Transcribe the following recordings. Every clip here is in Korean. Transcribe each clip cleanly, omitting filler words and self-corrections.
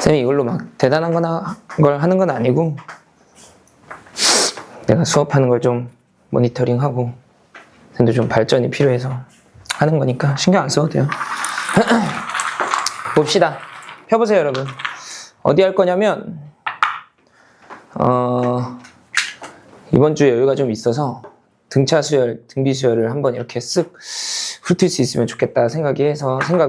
쌤이 이걸로 막 대단한 걸 하는 건 아니고 내가 수업하는 걸 좀 모니터링하고 쌤도 좀 발전이 필요해서 하는 거니까 신경 안 써도 돼요. 봅시다. 펴보세요, 여러분. 어디 할 거냐면 이번 주에 여유가 좀 있어서 등차 수열, 등비 수열을 한번 이렇게 쓱 훑을 수 있으면 좋겠다 생각을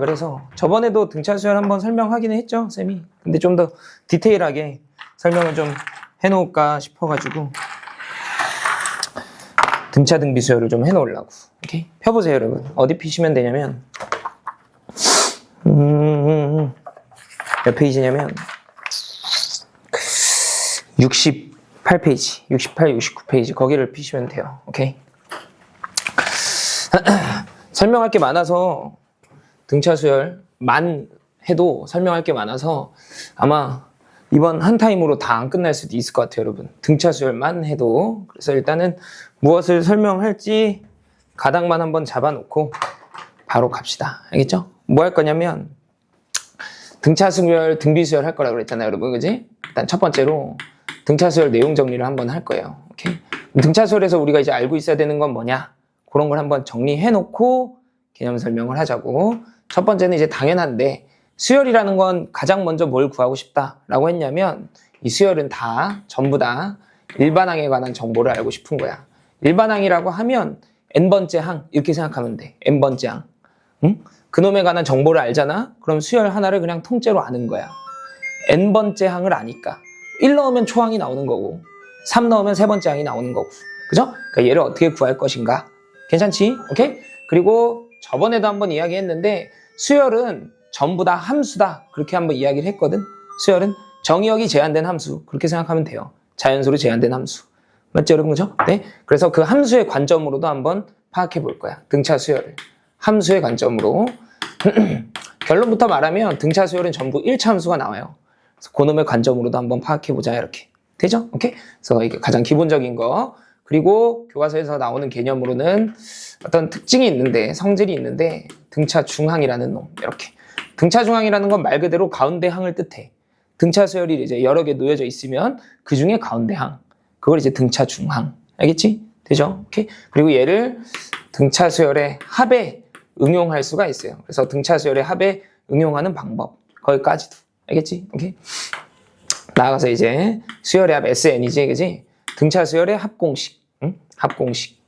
해서 저번에도 등차 수열 한번 설명하기는 했죠, 쌤이. 근데 좀 더 디테일하게 설명을 좀 해놓을까 싶어가지고 등차 등비 수열을 좀 해놓으려고. 오케이? 펴보세요, 여러분. 어디 피시면 되냐면 몇 페이지냐면 68페이지, 68, 69페이지 거기를 피시면 돼요. 오케이? 설명할 게 많아서 등차 수열만 해도 설명할 게 많아서 아마 이번 한 타임으로 다 안 끝날 수도 있을 것 같아요, 여러분. 등차 수열만 해도. 그래서 일단은 무엇을 설명할지 가닥만 한번 잡아놓고 바로 갑시다. 알겠죠? 뭐 할 거냐면 등차 수열, 등비 수열 할 거라고 그랬잖아요, 여러분. 그지? 일단 첫 번째로 등차 수열 내용 정리를 한번 할 거예요. 오케이? 등차 수열에서 우리가 이제 알고 있어야 되는 건 뭐냐? 그런 걸 한번 정리해 놓고 개념 설명을 하자고. 첫 번째는 이제 당연한데 수열이라는 건 가장 먼저 뭘 구하고 싶다라고 했냐면 이 수열은 다 전부 다 일반항에 관한 정보를 알고 싶은 거야. 일반항이라고 하면 n번째 항 이렇게 생각하면 돼. n번째 항. 응? 그놈에 관한 정보를 알잖아? 그럼 수열 하나를 그냥 통째로 아는 거야. n번째 항을 아니까 1 넣으면 초항이 나오는 거고 3 넣으면 세 번째 항이 나오는 거고. 그죠? 그러니까 얘를 어떻게 구할 것인가? 괜찮지? 오케이? 그리고 저번에도 한번 이야기했는데 수열은 전부 다 함수다. 그렇게 한번 이야기를 했거든. 수열은 정의역이 제한된 함수. 그렇게 생각하면 돼요. 자연수로 제한된 함수. 맞죠, 여러분? 그죠? 네. 그래서 그 함수의 관점으로도 한번 파악해 볼 거야. 등차 수열을. 함수의 관점으로. 결론부터 말하면 등차 수열은 전부 1차 함수가 나와요. 그래서 그놈의 관점으로도 한번 파악해 보자. 이렇게. 되죠? 오케이? 그래서 이게 가장 기본적인 거. 그리고 교과서에서 나오는 개념으로는 어떤 특징이 있는데, 성질이 있는데, 등차 중항이라는 놈. 이렇게. 등차 중항이라는 건 말 그대로 가운데 항을 뜻해. 등차 수열이 이제 여러 개 놓여져 있으면 그 중에 가운데 항. 그걸 이제 등차 중항. 알겠지? 되죠? 오케이? 그리고 얘를 등차 수열의 합에 응용할 수가 있어요. 그래서 등차 수열의 합에 응용하는 방법. 거기까지도. 알겠지? 오케이? 나아가서 이제 수열의 합 SN이지, 그지? 등차 수열의 합공식. 응? 합공식.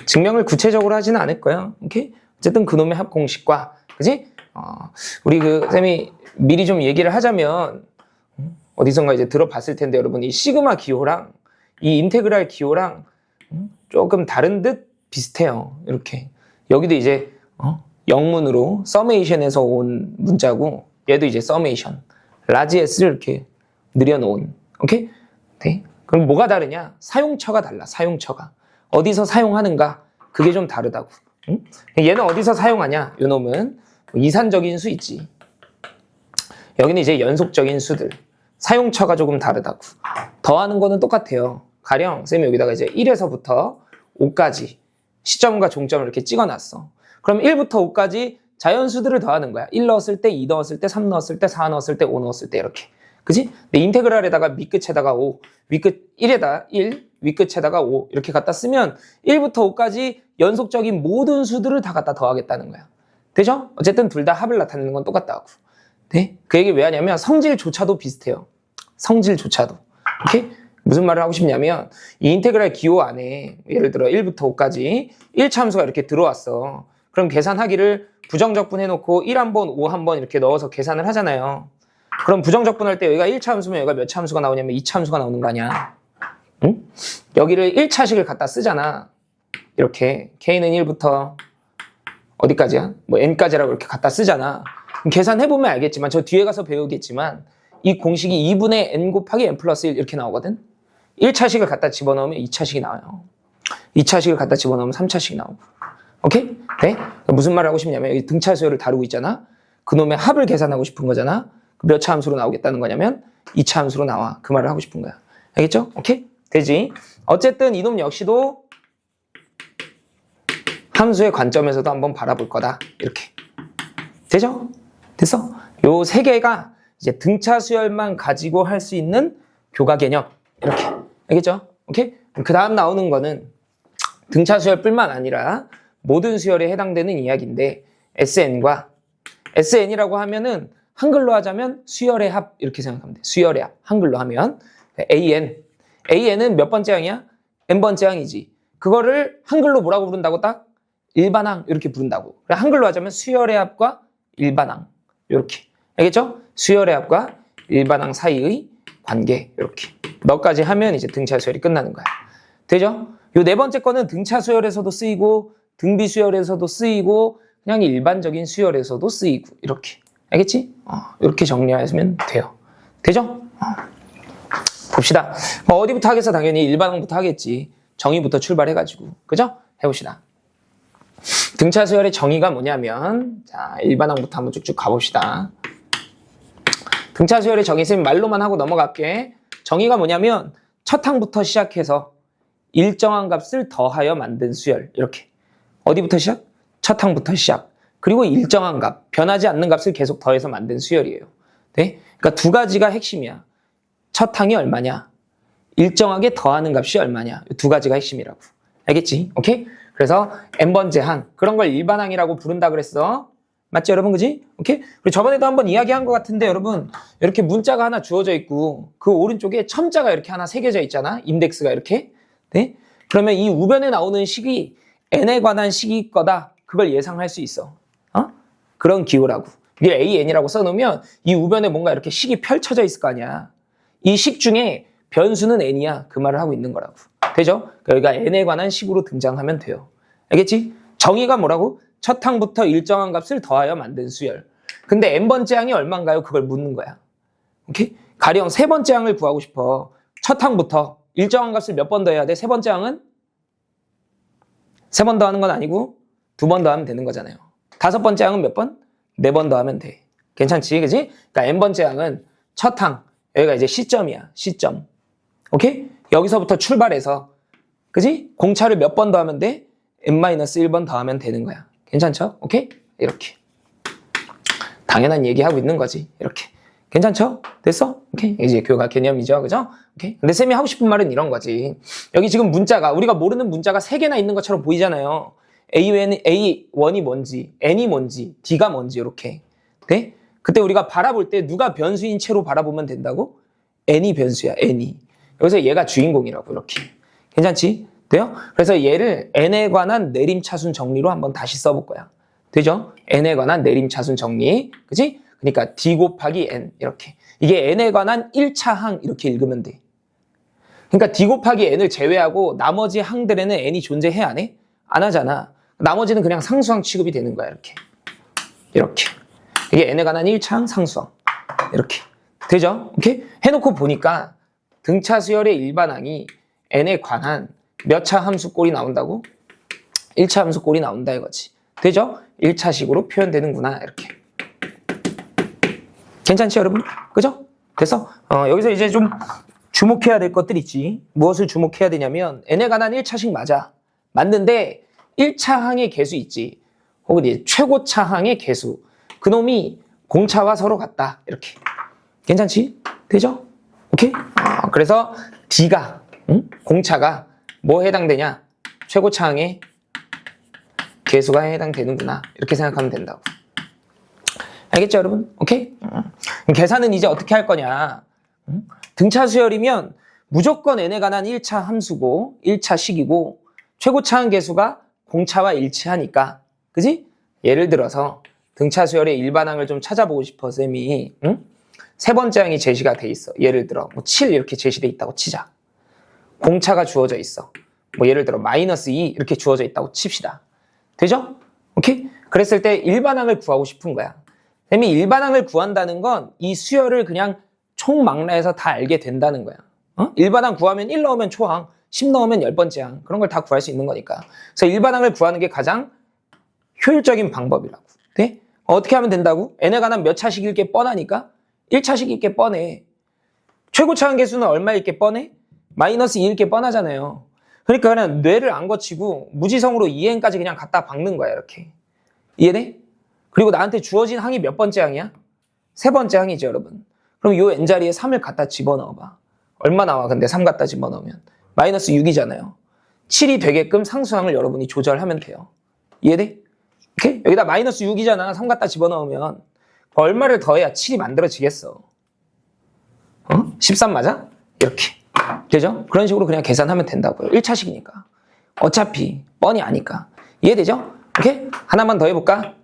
증명을 구체적으로 하지는 않을 거예요. 오케이? 어쨌든 그놈의 합공식과, 그지? 우리 쌤이 미리 좀 얘기를 하자면, 어디선가 이제 들어봤을 텐데, 여러분, 이 시그마 기호랑, 이 인테그랄 기호랑, 조금 다른 듯 비슷해요. 이렇게. 여기도 이제, 영문으로, 서메이션에서 온 문자고, 얘도 이제 서메이션. 라지 S를 이렇게 늘여놓은. 오케이? 네? 그럼 뭐가 다르냐? 사용처가 달라, 사용처가. 어디서 사용하는가? 그게 좀 다르다고. 응? 얘는 어디서 사용하냐? 요 놈은 이산적인 수 있지. 여기는 이제 연속적인 수들. 사용처가 조금 다르다고. 더하는 거는 똑같아요. 가령 쌤이 여기다가 이제 1에서부터 5까지 시점과 종점을 이렇게 찍어놨어. 그럼 1부터 5까지 자연수들을 더하는 거야. 1 넣었을 때, 2 넣었을 때, 3 넣었을 때, 4 넣었을 때, 5 넣었을 때 이렇게. 그지? 근데 인테그랄에다가 밑끝에다가 5, 위끝 1에다 1, 윗끝에다가 5 이렇게 갖다 쓰면 1부터 5까지 연속적인 모든 수들을 다 갖다 더하겠다는 거야. 되죠? 어쨌든 둘 다 합을 나타내는 건 똑같다고. 네? 그 얘기 왜 하냐면 성질조차도 비슷해요. 성질조차도. 오케이? 무슨 말을 하고 싶냐면 이 인테그랄 기호 안에 예를 들어 1부터 5까지 1차 함수가 이렇게 들어왔어. 그럼 계산하기를 부정적분 해놓고 1 한 번, 5 한 번 이렇게 넣어서 계산을 하잖아요. 그럼 부정적분 할 때 여기가 1차 함수면 여기가 몇 차 함수가 나오냐면 2차 함수가 나오는 거 아니야. 응? 여기를 1차식을 갖다 쓰잖아. 이렇게 K는 1부터 어디까지야? 뭐 N까지라고 이렇게 갖다 쓰잖아. 계산해보면 알겠지만 저 뒤에 가서 배우겠지만 이 공식이 2분의 N 곱하기 N 플러스 1 이렇게 나오거든. 1차식을 갖다 집어넣으면 2차식이 나와요. 2차식을 갖다 집어넣으면 3차식이 나오고. 오케이? 네? 무슨 말을 하고 싶냐면 여기 등차 수열을 다루고 있잖아. 그놈의 합을 계산하고 싶은 거잖아. 몇 차 함수로 나오겠다는 거냐면 2차 함수로 나와. 그 말을 하고 싶은 거야. 알겠죠? 오케이? 되지? 어쨌든 이놈 역시도 함수의 관점에서도 한번 바라볼 거다. 이렇게. 되죠? 됐어? 요 세 개가 이제 등차 수열만 가지고 할 수 있는 교가 개념. 이렇게. 알겠죠? 오케이? 그 다음 나오는 거는 등차 수열뿐만 아니라 모든 수열에 해당되는 이야기인데 SN과 SN이라고 하면은 한글로 하자면 수열의 합 이렇게 생각하면 돼. 수열의 합. 한글로 하면 AN은 몇 번째 항이야? N번째 항이지. 그거를 한글로 뭐라고 부른다고 딱? 일반항 이렇게 부른다고. 한글로 하자면 수열의 합과 일반항 이렇게. 알겠죠? 수열의 합과 일반항 사이의 관계 이렇게. 너까지 하면 이제 등차 수열이 끝나는 거야. 되죠? 요 네 번째 거는 등차 수열에서도 쓰이고 등비 수열에서도 쓰이고 그냥 일반적인 수열에서도 쓰이고 이렇게. 알겠지? 이렇게 정리하시면 돼요. 되죠? 봅시다. 어디부터 하겠어? 당연히 일반항부터 하겠지. 정의부터 출발해가지고. 그죠? 해봅시다. 등차 수열의 정의가 뭐냐면, 자, 일반항부터 한번 쭉쭉 가봅시다. 등차 수열의 정의 쌤 말로만 하고 넘어갈게. 정의가 뭐냐면, 첫 항부터 시작해서 일정한 값을 더하여 만든 수열. 이렇게. 어디부터 시작? 첫 항부터 시작. 그리고 일정한 값, 변하지 않는 값을 계속 더해서 만든 수열이에요. 네? 그러니까 두 가지가 핵심이야. 첫 항이 얼마냐? 일정하게 더하는 값이 얼마냐? 두 가지가 핵심이라고. 알겠지? 오케이? 그래서 n번째 항, 그런 걸 일반항이라고 부른다 그랬어. 맞지 여러분? 그지? 오케이? 그리고 저번에도 한번 이야기한 것 같은데 여러분, 이렇게 문자가 하나 주어져 있고 그 오른쪽에 첨자가 이렇게 하나 새겨져 있잖아. 인덱스가 이렇게. 네? 그러면 이 우변에 나오는 식이 n에 관한 식일 거다. 그걸 예상할 수 있어. 그런 기호라고. 이게 AN이라고 써놓으면 이 우변에 뭔가 이렇게 식이 펼쳐져 있을 거 아니야. 이 식 중에 변수는 n이야. 그 말을 하고 있는 거라고. 되죠? 여기가 n에 관한 식으로 등장하면 돼요. 알겠지? 정의가 뭐라고? 첫 항부터 일정한 값을 더하여 만든 수열. 근데 n번째 항이 얼마인가요? 그걸 묻는 거야. 오케이? 가령 세 번째 항을 구하고 싶어. 첫 항부터 일정한 값을 몇 번 더해야 돼? 세 번째 항은? 세 번 더하는 건 아니고 두 번 더하면 되는 거잖아요. 다섯 번째 항은 몇 번? 네 번 더하면 돼. 괜찮지? 그지? 그러니까 n번째 항은 첫 항. 여기가 이제 시점이야. 시점. 오케이? 여기서부터 출발해서 그지? 공차를 몇 번 더하면 돼? n-1번 더하면 되는 거야. 괜찮죠? 오케이? 이렇게. 당연한 얘기하고 있는 거지. 이렇게. 괜찮죠? 됐어? 오케이? 이제 교가 개념이죠. 그죠? 오케이? 근데 쌤이 하고 싶은 말은 이런 거지. 여기 지금 문자가, 우리가 모르는 문자가 3개나 있는 것처럼 보이잖아요. A1이 뭔지, N이 뭔지, D가 뭔지, 이렇게. 네? 그때 우리가 바라볼 때 누가 변수인 채로 바라보면 된다고? N이 변수야, N이. 여기서 얘가 주인공이라고, 이렇게. 괜찮지? 돼요? 그래서 얘를 N에 관한 내림차순 정리로 한번 다시 써볼 거야. 되죠? N에 관한 내림차순 정리. 그치? 그러니까 D 곱하기 N, 이렇게. 이게 N에 관한 1차 항, 이렇게 읽으면 돼. 그러니까 D 곱하기 N을 제외하고 나머지 항들에는 N이 존재해, 안 해? 안 하잖아. 나머지는 그냥 상수항 취급이 되는 거야, 이렇게. 이렇게. 이게 N에 관한 1차항 상수항. 이렇게. 되죠? 오케이? 해놓고 보니까 등차 수열의 일반항이 N에 관한 몇 차 함수꼴이 나온다고? 1차 함수꼴이 나온다 이거지. 되죠? 1차식으로 표현되는구나, 이렇게. 괜찮지, 여러분? 그죠? 됐어? 여기서 이제 좀 주목해야 될 것들 있지. 무엇을 주목해야 되냐면 N에 관한 1차식 맞아. 맞는데 1차항의 개수 있지. 혹은 이제 최고차항의 개수. 그놈이 공차와 서로 같다. 이렇게. 괜찮지? 되죠? 오케이? 그래서 D가, 공차가 뭐에 해당되냐? 최고차항의 개수가 해당되는구나. 이렇게 생각하면 된다고. 알겠죠, 여러분? 오케이? 계산은 이제 어떻게 할 거냐? 등차 수열이면 무조건 n에 관한 1차 함수고 1차 식이고 최고차항 개수가 공차와 일치하니까. 그지? 예를 들어서 등차 수열의 일반항을 좀 찾아보고 싶어, 쌤이. 세 번째 항이 제시가 돼 있어. 예를 들어 뭐 7 이렇게 제시돼 있다고 치자. 공차가 주어져 있어. 뭐 예를 들어 -2 이렇게 주어져 있다고 칩시다. 되죠? 오케이? 그랬을 때 일반항을 구하고 싶은 거야. 쌤이 일반항을 구한다는 건 이 수열을 그냥 총망라해서 다 알게 된다는 거야. 일반항 구하면 1 넣으면 초항, 10 넣으면 10번째 항. 그런 걸 다 구할 수 있는 거니까. 그래서 일반항을 구하는 게 가장 효율적인 방법이라고. 돼? 어떻게 하면 된다고? n에 관한 몇 차식일 게 뻔하니까 1차식일 게 뻔해. 최고차항 개수는 얼마일 게 뻔해? -2일 게 뻔하잖아요. 그러니까 그냥 뇌를 안 거치고 무지성으로 2n까지 그냥 갖다 박는 거야, 이렇게. 이해돼? 그리고 나한테 주어진 항이 몇 번째 항이야? 세 번째 항이죠, 여러분. 그럼 요 n자리에 3을 갖다 집어넣어봐. 얼마 나와? 근데 3 갖다 집어넣으면 마이너스 6이잖아요. 7이 되게끔 상수항을 여러분이 조절하면 돼요. 이해돼? 오케이? 여기다 마이너스 6이잖아. 3 갖다 집어넣으면 얼마를 더해야 7이 만들어지겠어? 13 맞아? 이렇게. 되죠? 그런 식으로 그냥 계산하면 된다고요. 1차식이니까. 어차피 뻔히 아니까. 이해되죠? 오케이? 하나만 더 해볼까?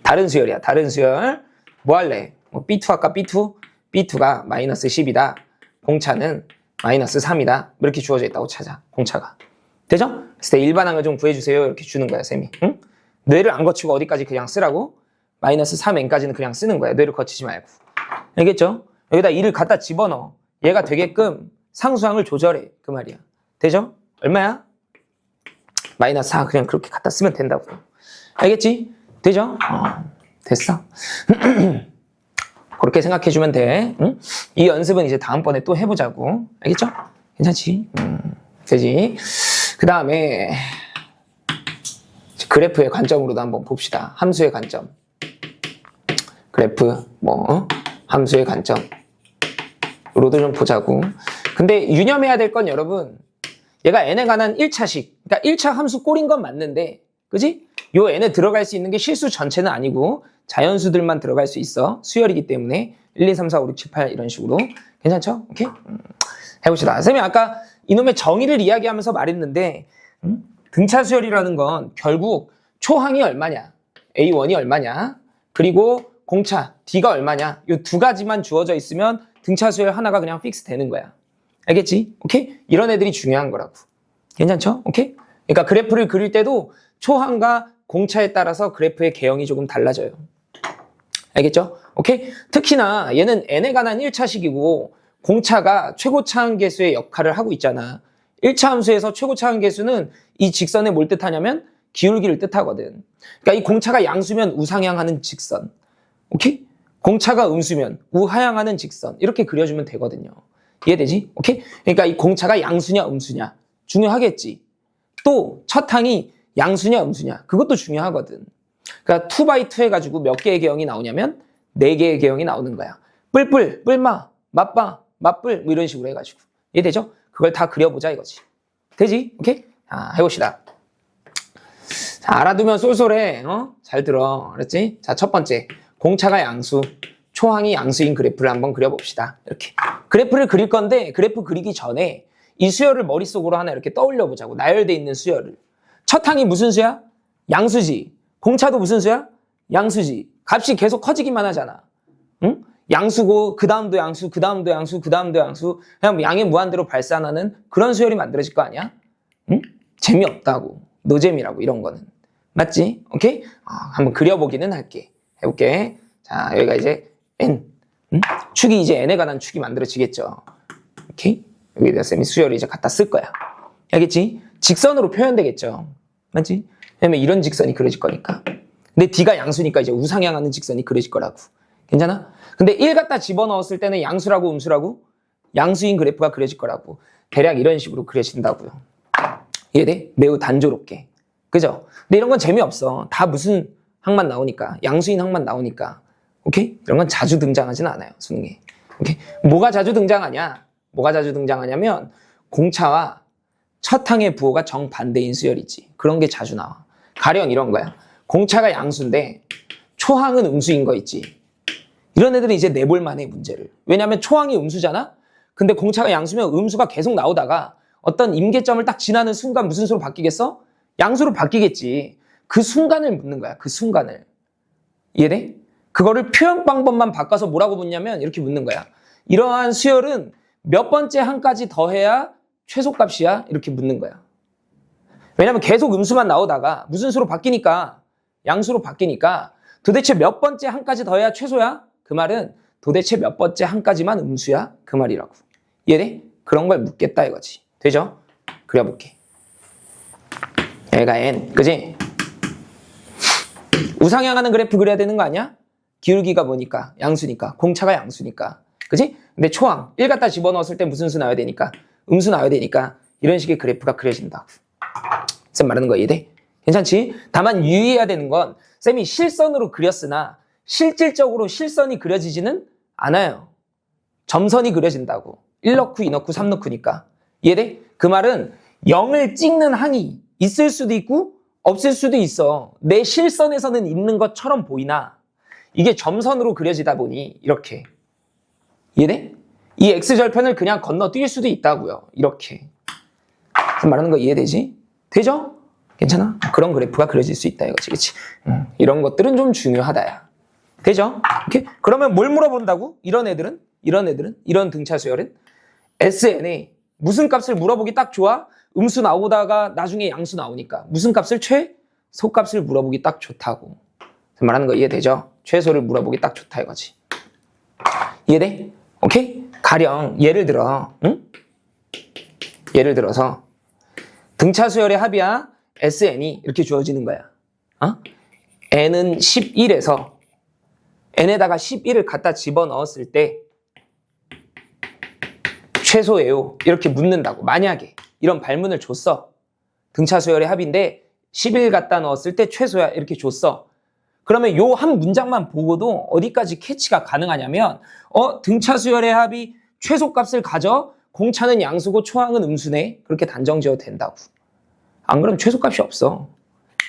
다른 수열이야. 다른 수열. 뭐 할래? 뭐 B2 할까? B2? B2가 마이너스 10이다. 공차는 마이너스 3이다. 이렇게 주어져 있다고 찾아. 공차가. 되죠? 그래서 때 일반항을 좀 구해주세요. 이렇게 주는 거야, 쌤이. 응? 뇌를 안 거치고 어디까지 그냥 쓰라고? 마이너스 3n까지는 그냥 쓰는 거야. 뇌를 거치지 말고. 알겠죠? 여기다 2를 갖다 집어넣어. 얘가 되게끔 상수항을 조절해. 그 말이야. 되죠? 얼마야? 마이너스 4 그냥 그렇게 갖다 쓰면 된다고. 알겠지? 되죠? 됐어. 그렇게 생각해주면 돼. 응? 이 연습은 이제 다음번에 또 해보자고. 알겠죠? 괜찮지? 되지? 그 다음에 그래프의 관점으로도 한번 봅시다. 함수의 관점. 그래프 함수의 관점으로도 좀 보자고. 근데 유념해야 될 건 여러분, 얘가 n에 관한 1차식, 그러니까 1차 함수 꼴인 건 맞는데, 그지? 요 n에 들어갈 수 있는 게 실수 전체는 아니고 자연수들만 들어갈 수 있어. 수열이기 때문에 1, 2, 3, 4, 5, 6, 7, 8 이런 식으로. 괜찮죠? 오케이? 해봅시다. 선생님이 아까 이놈의 정의를 이야기하면서 말했는데, 등차 수열이라는 건 결국 초항이 얼마냐, A1이 얼마냐, 그리고 공차 D가 얼마냐, 이 두 가지만 주어져 있으면 등차 수열 하나가 그냥 픽스 되는 거야. 알겠지? 오케이? 이런 애들이 중요한 거라고. 괜찮죠? 오케이? 그러니까 그래프를 그릴 때도 초항과 공차에 따라서 그래프의 개형이 조금 달라져요. 알겠죠? 오케이? 특히나 얘는 n에 관한 1차식이고 공차가 최고차항계수의 역할을 하고 있잖아. 1차 함수에서 최고차항계수는 이 직선에 뭘 뜻하냐면 기울기를 뜻하거든. 그러니까 이 공차가 양수면 우상향하는 직선. 오케이? 공차가 음수면 우하향하는 직선. 이렇게 그려주면 되거든요. 이해되지? 오케이? 그러니까 이 공차가 양수냐 음수냐 중요하겠지. 또 첫 항이 양수냐 음수냐 그것도 중요하거든. 그러니까 2x2 해가지고 몇 개의 개형이 나오냐면 4개의 개형이 나오는 거야. 뿔뿔, 뿔마, 맞바, 맞뿔 뭐 이런 식으로 해가지고. 이해되죠? 그걸 다 그려보자 이거지. 되지? 오케이? 자, 해봅시다. 자, 알아두면 쏠쏠해. 잘 들어. 알았지? 자, 첫 번째. 공차가 양수, 초항이 양수인 그래프를 한번 그려봅시다. 이렇게. 그래프를 그릴 건데 그래프 그리기 전에 이 수열을 머릿속으로 하나 이렇게 떠올려 보자고. 나열돼 있는 수열을. 첫 항이 무슨 수야? 양수지. 공차도 무슨 수야? 양수지. 값이 계속 커지기만 하잖아. 응? 양수고 그 다음도 양수, 그 다음도 양수, 그 다음도 양수. 그냥 양의 무한대로 발산하는 그런 수열이 만들어질 거 아니야? 응? 재미없다고. 노잼이라고 이런 거는. 맞지? 오케이? 한번 그려보기는 할게. 해볼게. 자, 여기가 이제 n. 응? 축이 이제 n에 관한 축이 만들어지겠죠. 오케이? 여기다 쌤이 수열을 이제 갖다 쓸 거야. 알겠지? 직선으로 표현되겠죠. 맞지? 왜냐면 이런 직선이 그려질 거니까. 근데 D가 양수니까 이제 우상향하는 직선이 그려질 거라고. 괜찮아? 근데 1 갖다 집어넣었을 때는 양수라고 음수라고? 양수인 그래프가 그려질 거라고. 대략 이런 식으로 그려진다고요. 이해돼? 매우 단조롭게. 그죠? 근데 이런 건 재미없어. 다 무슨 항만 나오니까. 양수인 항만 나오니까. 오케이? 이런 건 자주 등장하진 않아요. 수능에. 오케이? 뭐가 자주 등장하냐? 뭐가 자주 등장하냐면 공차와 첫 항의 부호가 정반대인 수열이지. 그런 게 자주 나와. 가령 이런 거야. 공차가 양수인데 초항은 음수인 거 있지. 이런 애들은 이제 내볼 만해 문제를. 왜냐하면 초항이 음수잖아? 근데 공차가 양수면 음수가 계속 나오다가 어떤 임계점을 딱 지나는 순간 무슨 수로 바뀌겠어? 양수로 바뀌겠지. 그 순간을 묻는 거야. 그 순간을. 이해돼? 그거를 표현 방법만 바꿔서 뭐라고 묻냐면 이렇게 묻는 거야. 이러한 수열은 몇 번째 항까지 더해야 최소값이야? 이렇게 묻는 거야. 왜냐면 계속 음수만 나오다가 무슨 수로 바뀌니까 양수로 바뀌니까 도대체 몇 번째 항까지 더해야 최소야? 그 말은 도대체 몇 번째 항까지만 음수야? 그 말이라고. 이해돼? 그런 걸 묻겠다 이거지. 되죠? 그려볼게. 얘가 n, 그지? 우상향하는 그래프 그려야 되는 거 아니야? 기울기가 뭐니까? 양수니까. 공차가 양수니까. 그지? 근데 초항 1 갖다 집어넣었을 때 무슨 수 나와야 되니까? 음수 나와야 되니까 이런 식의 그래프가 그려진다고. 쌤 말하는 거 이해돼? 괜찮지? 다만 유의해야 되는 건 쌤이 실선으로 그렸으나 실질적으로 실선이 그려지지는 않아요. 점선이 그려진다고. 1 넣고 2 넣고 3 넣고니까. 이해돼? 그 말은 0을 찍는 항이 있을 수도 있고 없을 수도 있어. 내 실선에서는 있는 것처럼 보이나 이게 점선으로 그려지다 보니 이렇게. 이해돼? 이 x절편을 그냥 건너뛸 수도 있다고요. 이렇게. 말하는 거 이해되지? 되죠? 괜찮아? 그런 그래프가 그려질 수 있다 이거지. 그치? 이런 것들은 좀 중요하다야. 되죠? 오케이? 그러면 뭘 물어본다고? 이런 애들은? 이런 등차 수열은? SN에 무슨 값을 물어보기 딱 좋아? 음수 나오다가 나중에 양수 나오니까 무슨 값을? 최소값을 물어보기 딱 좋다고. 말하는 거 이해되죠? 최소를 물어보기 딱 좋다 이거지. 이해돼? 오케이? 가령 예를 들어 예를 들어서 등차 수열의 합이야 SN이 이렇게 주어지는 거야. n은 11에서 n에다가 11을 갖다 집어넣었을 때 최소예요 이렇게 묻는다고. 만약에 이런 발문을 줬어. 등차 수열의 합인데 11 갖다 넣었을 때 최소야 이렇게 줬어. 그러면 요 한 문장만 보고도 어디까지 캐치가 가능하냐면 등차 수열의 합이 최소값을 가져 공차는 양수고 초항은 음수네. 그렇게 단정 지어도 된다고. 안 그러면 최소값이 없어.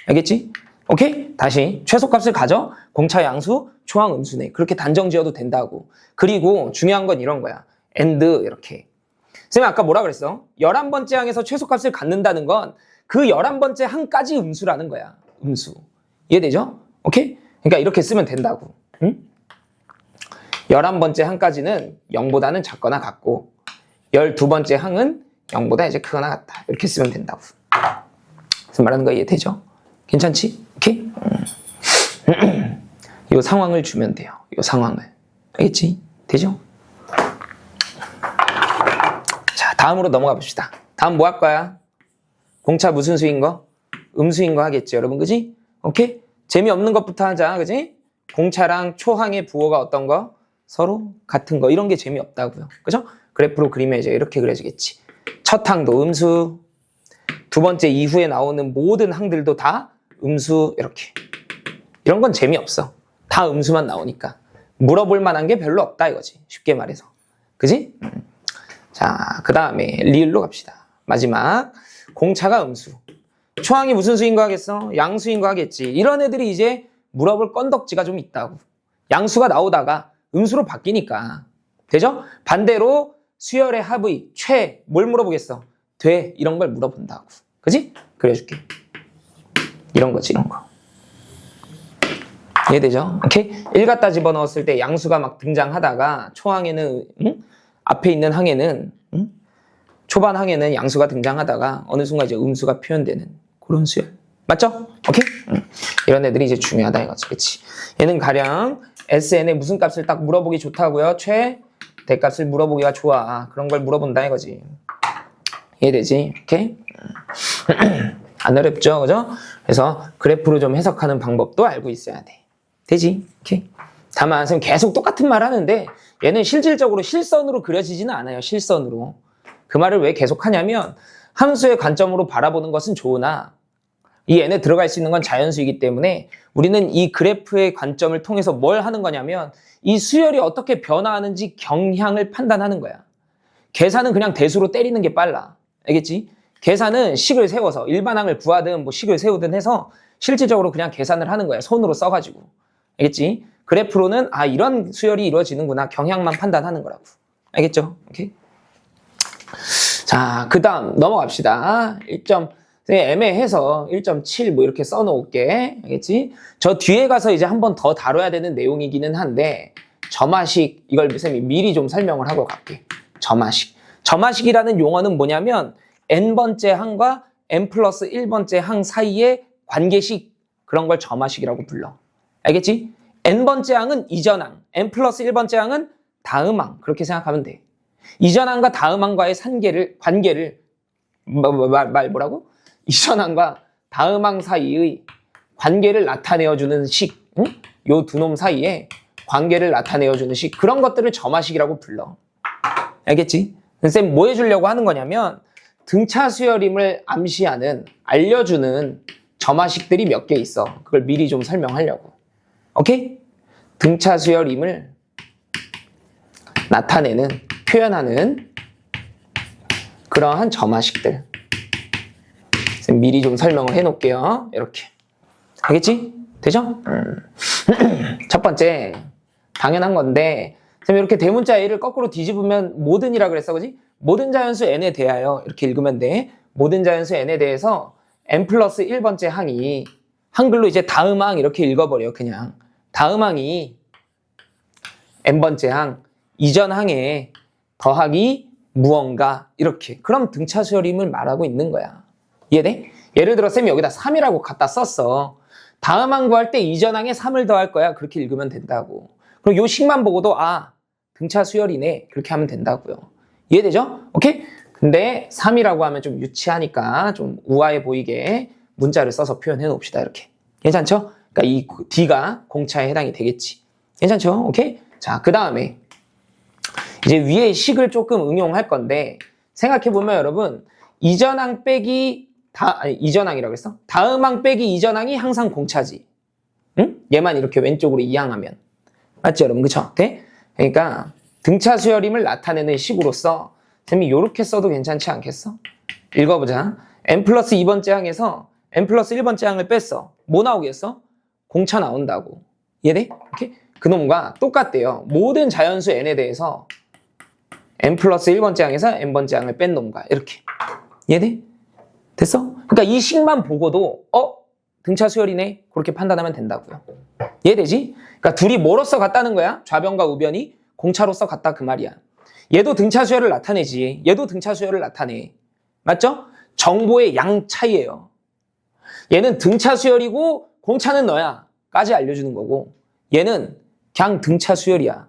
알겠지? 오케이? 다시 최소값을 가져 공차 양수 초항 음수네. 그렇게 단정 지어도 된다고. 그리고 중요한 건 이런 거야. and 이렇게. 선생님 아까 뭐라 그랬어? 11번째 항에서 최소값을 갖는다는 건 그 11번째 항까지 음수라는 거야. 음수. 이해되죠? 오케이? 그러니까 이렇게 쓰면 된다고. 응? 11번째 항까지는 0보다는 작거나 같고 12번째 항은 0보다 이제 크거나 같다. 이렇게 쓰면 된다고. 그래서 말하는 거 이해되죠? 괜찮지? 오케이? 이 상황을 주면 돼요. 이 상황을. 알겠지? 되죠? 자, 다음으로 넘어가 봅시다. 다음 뭐 할 거야? 공차 무슨 수인 거? 음수인 거 하겠지, 여러분. 그지? 오케이? 재미없는 것부터 하자. 그지? 공차랑 초항의 부호가 어떤 거? 서로 같은 거. 이런 게 재미없다고요. 그죠? 그래프로 그리면 이제 이렇게 그려지겠지. 첫 항도 음수. 두 번째 이후에 나오는 모든 항들도 다 음수. 이렇게. 이런 건 재미없어. 다 음수만 나오니까. 물어볼 만한 게 별로 없다 이거지. 쉽게 말해서. 그지? 자, 그 다음에 리을로 갑시다. 마지막. 공차가 음수. 초항이 무슨 수인 거 하겠어? 양수인 거 하겠지. 이런 애들이 이제 물어볼 건덕지가 좀 있다고. 양수가 나오다가 음수로 바뀌니까. 되죠? 반대로 수열의 합의, 뭘 물어보겠어? 돼. 이런 걸 물어본다고. 그지? 그려줄게. 이런 거지, 이런 거. 이해되죠? 오케이? 1 갖다 집어넣었을 때 양수가 막 등장하다가 초항에는, 앞에 있는 항에는, 초반 항에는 양수가 등장하다가 어느 순간 이제 음수가 표현되는 그런 수열. 맞죠? 오케이? 이런 애들이 이제 중요하다 이거지. 그치? 얘는 가령 SN에 무슨 값을 딱 물어보기 좋다고요? 대값을 물어보기가 좋아. 그런 걸 물어본다 이거지. 이해되지? 오케이? 안 어렵죠? 그죠? 그래서 그래프로 좀 해석하는 방법도 알고 있어야 돼. 되지? 오케이? 다만 선생님 계속 똑같은 말 하는데 얘는 실질적으로 실선으로 그려지지는 않아요. 실선으로. 그 말을 왜 계속 하냐면 함수의 관점으로 바라보는 것은 좋으나 이 n에 들어갈 수 있는 건 자연수이기 때문에 우리는 이 그래프의 관점을 통해서 뭘 하는 거냐면 이 수열이 어떻게 변화하는지 경향을 판단하는 거야. 계산은 그냥 대수로 때리는 게 빨라. 알겠지? 계산은 식을 세워서 일반항을 구하든 뭐 식을 세우든 해서 실질적으로 그냥 계산을 하는 거야. 손으로 써가지고. 알겠지? 그래프로는 이런 수열이 이루어지는구나. 경향만 판단하는 거라고. 알겠죠? 오케이? 자, 그 다음 넘어갑시다. 1점 애매해서 1.7 뭐 이렇게 써놓을게. 알겠지? 저 뒤에 가서 이제 한 번 더 다뤄야 되는 내용이기는 한데 점화식 이걸 쌤이 미리 좀 설명을 하고 갈게. 점화식이라는 용어는 뭐냐면 n번째 항과 n 플러스 1번째 항 사이의 관계식 그런 걸 점화식이라고 불러. 알겠지? n번째 항은 이전항, n 플러스 1번째 항은 다음항 그렇게 생각하면 돼. 이전항과 다음항과의 관계를 뭐라고? 이전항과 다음항 사이의 관계를 나타내어주는 식, 요 두 놈 사이에 관계를 나타내어주는 식 그런 것들을 점화식이라고 불러. 알겠지? 쌤 뭐 해주려고 하는 거냐면 등차 수열임을 알려주는 점화식들이 몇 개 있어. 그걸 미리 좀 설명하려고. 오케이? 등차 수열임을 나타내는, 표현하는 그러한 점화식들. 미리 좀 설명을 해놓을게요. 이렇게. 알겠지? 되죠? 첫 번째, 당연한 건데, 이렇게 대문자 A를 거꾸로 뒤집으면 모든이라 그랬어, 그지? 모든 자연수 n에 대하여 이렇게 읽으면 돼. 모든 자연수 n에 대해서 n 플러스 1번째 항이, 한글로 이제 다음 항 이렇게 읽어버려, 그냥. 다음 항이 n번째 항, 이전 항에 더하기 무언가, 이렇게. 그럼 등차 수열임을 말하고 있는 거야. 이해돼? 예를 들어 쌤이 여기다 3이라고 갖다 썼어. 다음 항 구할 때 이전 항에 3을 더할 거야. 그렇게 읽으면 된다고. 그럼 요 식만 보고도 등차 수열이네. 그렇게 하면 된다고요. 이해되죠? 오케이? 근데 3이라고 하면 좀 유치하니까 좀 우아해 보이게 문자를 써서 표현해 놓읍시다. 이렇게. 괜찮죠? 그러니까 이 D가 공차에 해당이 되겠지. 괜찮죠? 오케이? 자, 그 다음에 이제 위에 식을 조금 응용할 건데 생각해보면 여러분 이전항 빼기 이전항이라고 했어? 다음항 빼기 이전항이 항상 공차지. 응? 얘만 이렇게 왼쪽으로 이항하면. 맞지 여러분? 그쵸? 네? 그러니까 등차 수열임을 나타내는 식으로서 쌤이 요렇게 써도 괜찮지 않겠어? 읽어보자. n 플러스 2번째 항에서 n 플러스 1번째 항을 뺐어. 뭐 나오겠어? 공차 나온다고. 이해돼? 오케이? 그놈과 똑같대요. 모든 자연수 n에 대해서 n 플러스 1번째 항에서 n번째 항을 뺀 놈과 이렇게. 이해돼? 됐어? 그러니까 이 식만 보고도 등차 수열이네. 그렇게 판단하면 된다고요. 이해되지? 그러니까 둘이 뭐로써 같다는 거야? 좌변과 우변이 공차로써 같다 그 말이야. 얘도 등차 수열을 나타내지. 얘도 등차 수열을 나타내. 맞죠? 정보의 양 차이예요. 얘는 등차 수열이고 공차는 너야. 까지 알려주는 거고 얘는 그냥 등차 수열이야.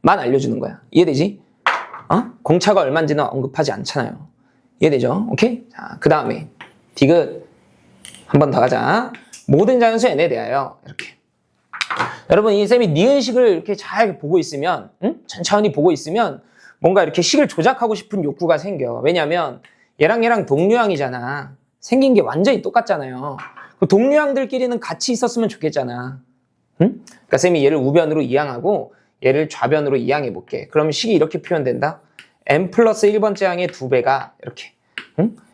만 알려주는 거야. 이해되지? 공차가 얼마인지는 언급하지 않잖아요. 이해되죠? 오케이? 자, 그 다음에 디귿 한 번 더 가자. 모든 자연수 n에 대하여 이렇게. 여러분 이 쌤이 니은 식을 이렇게 잘 보고 있으면 천천히 보고 있으면 뭔가 이렇게 식을 조작하고 싶은 욕구가 생겨. 왜냐면 얘랑 동류항이잖아. 생긴 게 완전히 똑같잖아요. 그 동류항들끼리는 같이 있었으면 좋겠잖아. 응? 그러니까 쌤이 얘를 우변으로 이항하고 얘를 좌변으로 이항해 볼게. 그럼 식이 이렇게 표현된다. n 플러스 1번째 항의 2배가 이렇게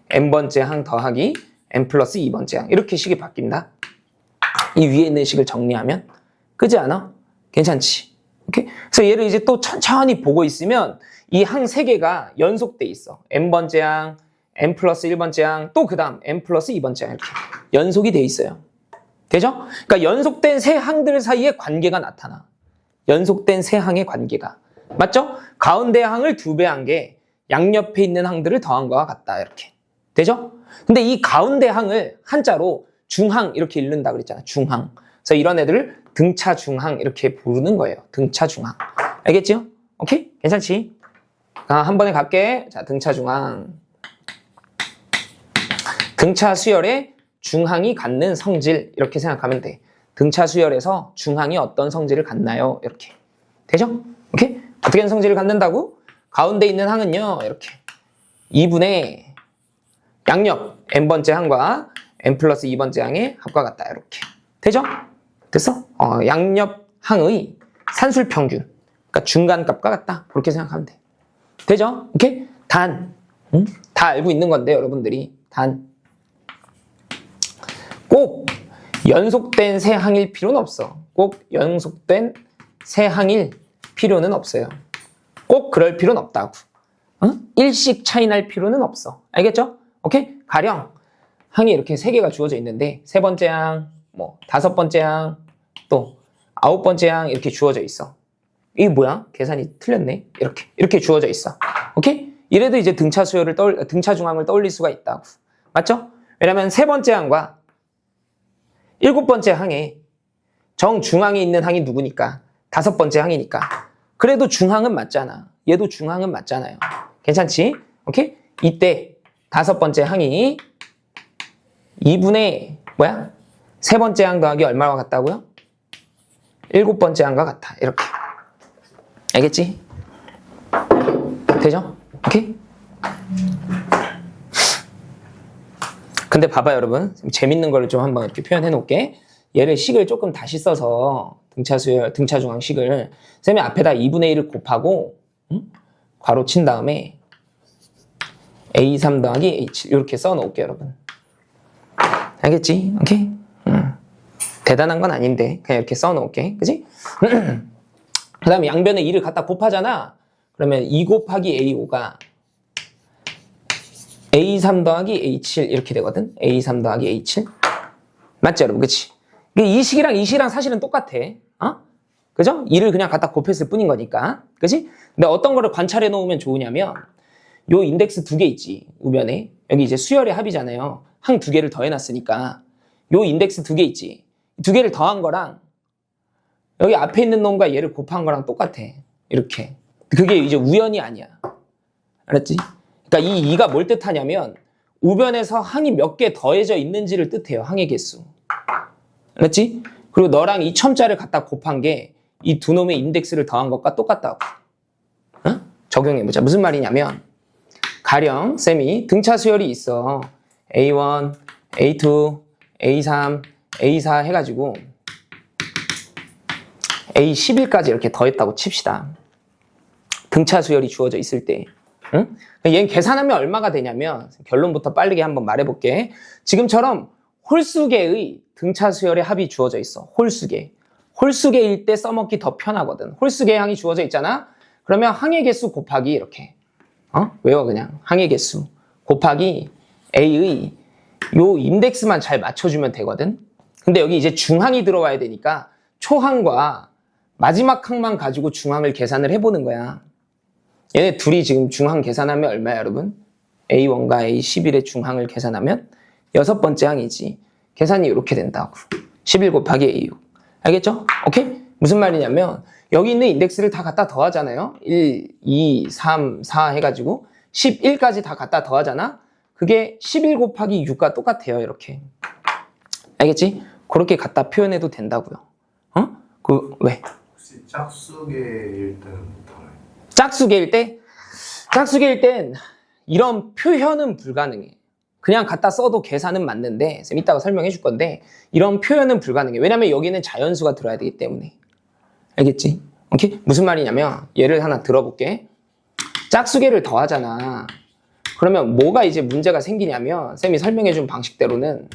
n번째 항 더하기 n 플러스 2번째 항 이렇게 식이 바뀐다. 이 위에 있는 식을 정리하면 그지 않아? 괜찮지? 오케이? 그래서 얘를 이제 또 천천히 보고 있으면 이 항 3개가 연속돼 있어. n번째 항, n 플러스 1번째 항, 또 그 다음 n 플러스 2번째 항 이렇게 연속이 돼 있어요. 되죠? 그러니까 연속된 세 항들 사이에 관계가 나타나. 연속된 세 항의 관계가. 맞죠? 가운데 항을 2배 한 게 양옆에 있는 항들을 더한 거와 같다. 이렇게. 되죠? 근데 이 가운데 항을 한자로 중항 이렇게 읽는다 그랬잖아. 중항. 그래서 이런 애들을 등차 중항 이렇게 부르는 거예요. 등차 중항. 알겠죠? 오케이? 괜찮지? 한 번에 갈게. 자, 등차 중항. 등차 수열에 중항이 갖는 성질 이렇게 생각하면 돼. 등차 수열에서 중항이 어떤 성질을 갖나요? 이렇게. 되죠? 오케이? 어떻게 성질을 갖는다고? 가운데 있는 항은요. 이렇게 2분의 양옆 n번째 항과 n 플러스 2번째 항의 합과 같다. 이렇게. 되죠? 됐어? 양옆 항의 산술평균. 그러니까 중간값과 같다. 그렇게 생각하면 돼. 되죠? 오케이? 단. 다 알고 있는 건데 여러분들이. 단. 꼭 연속된 세 항일 필요는 없어. 꼭 연속된 세 항일 필요는 없어요. 꼭 그럴 필요는 없다고. 일씩 차이 날 필요는 없어. 알겠죠? 오케이? 가령 항이 이렇게 3개가 주어져 있는데 3번째 항, 5번째 항, 또 9번째 항 이렇게 주어져 있어. 이게 뭐야? 계산이 틀렸네. 이렇게 주어져 있어. 오케이? 이래도 이제 등차 중항을 떠올릴 수가 있다고. 맞죠? 왜냐면 3번째 항과 7번째 항에 정중앙에 있는 항이 누구니까? 5번째 항이니까. 그래도 중항은 맞잖아. 얘도 중항은 맞잖아요. 괜찮지? 오케이? 이때 5번째 항이 2분의 3번째 항 더하기 얼마와 같다고요? 7번째 항과 같아. 이렇게. 알겠지? 되죠? 오케이? 근데 봐봐 여러분. 재밌는 거를 좀 한번 이렇게 표현해 놓을게. 얘를 식을 조금 다시 써서 등차중앙식을 쌤이 앞에다 2분의 1을 곱하고 괄호 친 다음에 A3 더하기 A7 이렇게 써놓을게요, 여러분. 알겠지? 오케이? 대단한 건 아닌데 그냥 이렇게 써놓을게. 그지? 그 다음에 양변에 2를 갖다 곱하잖아. 그러면 2 곱하기 A5가 A3 더하기 A7 이렇게 되거든. A3 더하기 A7 맞지 여러분? 그치? 이 식이랑 이 식이랑 사실은 똑같아. 그죠? 2를 그냥 갖다 곱했을 뿐인 거니까. 그치? 근데 어떤 거를 관찰해 놓으면 좋으냐면 요 인덱스 2개 있지. 우변에. 여기 이제 수열의 합이잖아요. 항 2개를 더해놨으니까 요 인덱스 2개 있지. 2개를 더한 거랑 여기 앞에 있는 놈과 얘를 곱한 거랑 똑같아. 이렇게. 그게 이제 우연이 아니야. 알았지? 그러니까 이 2가 뭘 뜻하냐면 우변에서 항이 몇 개 더해져 있는지를 뜻해요. 항의 개수. 알았지? 그리고 너랑 이 첨자를 갖다 곱한 게 이 두 놈의 인덱스를 더한 것과 똑같다고. 적용해보자. 무슨 말이냐면 가령 쌤이 등차 수열이 있어. A1, A2, A3, A4 해가지고 A11까지 이렇게 더했다고 칩시다. 등차 수열이 주어져 있을 때. 응? 얘는 계산하면 얼마가 되냐면 결론부터 빠르게 한번 말해볼게. 지금처럼 홀수계의 등차 수열의 합이 주어져 있어. 홀수계. 홀수계일 때 써먹기 더 편하거든. 홀수계의 항이 주어져 있잖아. 그러면 항의 개수 곱하기 이렇게. 외워 그냥. 항의 개수 곱하기 A의 요 인덱스만 잘 맞춰주면 되거든. 근데 여기 이제 중항이 들어와야 되니까 초항과 마지막 항만 가지고 중항을 계산을 해보는 거야. 얘네 둘이 지금 중항 계산하면 얼마야 여러분? A1과 A11의 중항을 계산하면 6번째 항이지. 계산이 이렇게 된다고. 11 곱하기 A6. 알겠죠? 오케이? 무슨 말이냐면 여기 있는 인덱스를 다 갖다 더하잖아요. 1, 2, 3, 4 해가지고 11까지 다 갖다 더하잖아. 그게 11 곱하기 6과 똑같아요. 이렇게. 알겠지? 그렇게 갖다 표현해도 된다고요. 왜? 혹시 짝수계일 때는 더해? 짝수계일 때? 짝수계일 땐 이런 표현은 불가능해. 그냥 갖다 써도 계산은 맞는데 쌤 이따가 설명해 줄 건데 이런 표현은 불가능해. 왜냐면 여기는 자연수가 들어야 되기 때문에. 알겠지? 오케이? 무슨 말이냐면 예를 하나 들어볼게. 짝수계를 더하잖아. 그러면 뭐가 이제 문제가 생기냐면 쌤이 설명해 준 방식대로는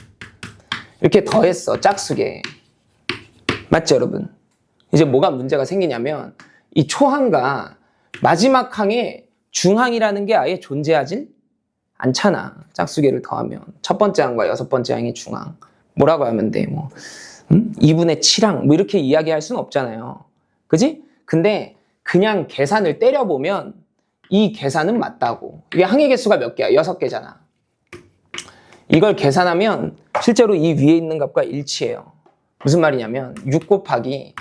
이렇게 더했어. 짝수계. 맞죠 여러분? 이제 뭐가 문제가 생기냐면 이 초항과 마지막 항에 중항이라는 게 아예 존재하질 않잖아. 짝수계를 더하면 첫 번째 항과 6번째 항의 중항 뭐라고 하면 돼? 2분의 7항 뭐 이렇게 이야기할 수는 없잖아요. 그지? 근데 그냥 계산을 때려보면 이 계산은 맞다고. 이게 항의 개수가 몇 개야? 6개잖아. 이걸 계산하면 실제로 이 위에 있는 값과 일치해요. 무슨 말이냐면 6 곱하기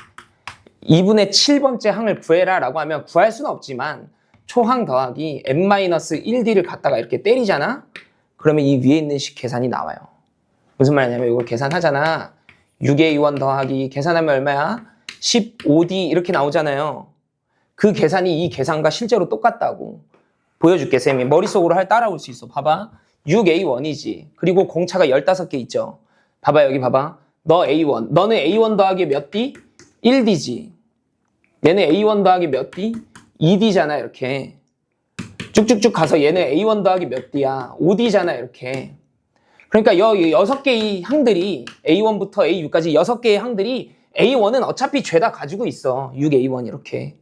2분의 7번째 항을 구해라 라고 하면 구할 수는 없지만 초항 더하기 n-1d를 갖다가 이렇게 때리잖아? 그러면 이 위에 있는 식 계산이 나와요. 무슨 말이냐면 이걸 계산하잖아. 6a1 더하기 계산하면 얼마야? 15d 이렇게 나오잖아요. 그 계산이 이 계산과 실제로 똑같다고. 보여줄게 쌤이. 머릿속으로 따라올 수 있어. 봐봐. 6a1이지. 그리고 공차가 15개 있죠. 봐봐 여기 봐봐. 너 a1. 너는 a1 더하기 몇 d? 1d지. 얘는 a1 더하기 몇 d? 2d잖아 이렇게. 쭉쭉쭉 가서 얘는 a1 더하기 몇 d야? 5d잖아 이렇게. 그러니까 6개의 항들이 a1부터 a6까지 6개의 항들이 a1은 어차피 죄다 가지고 있어. 6a1 이렇게.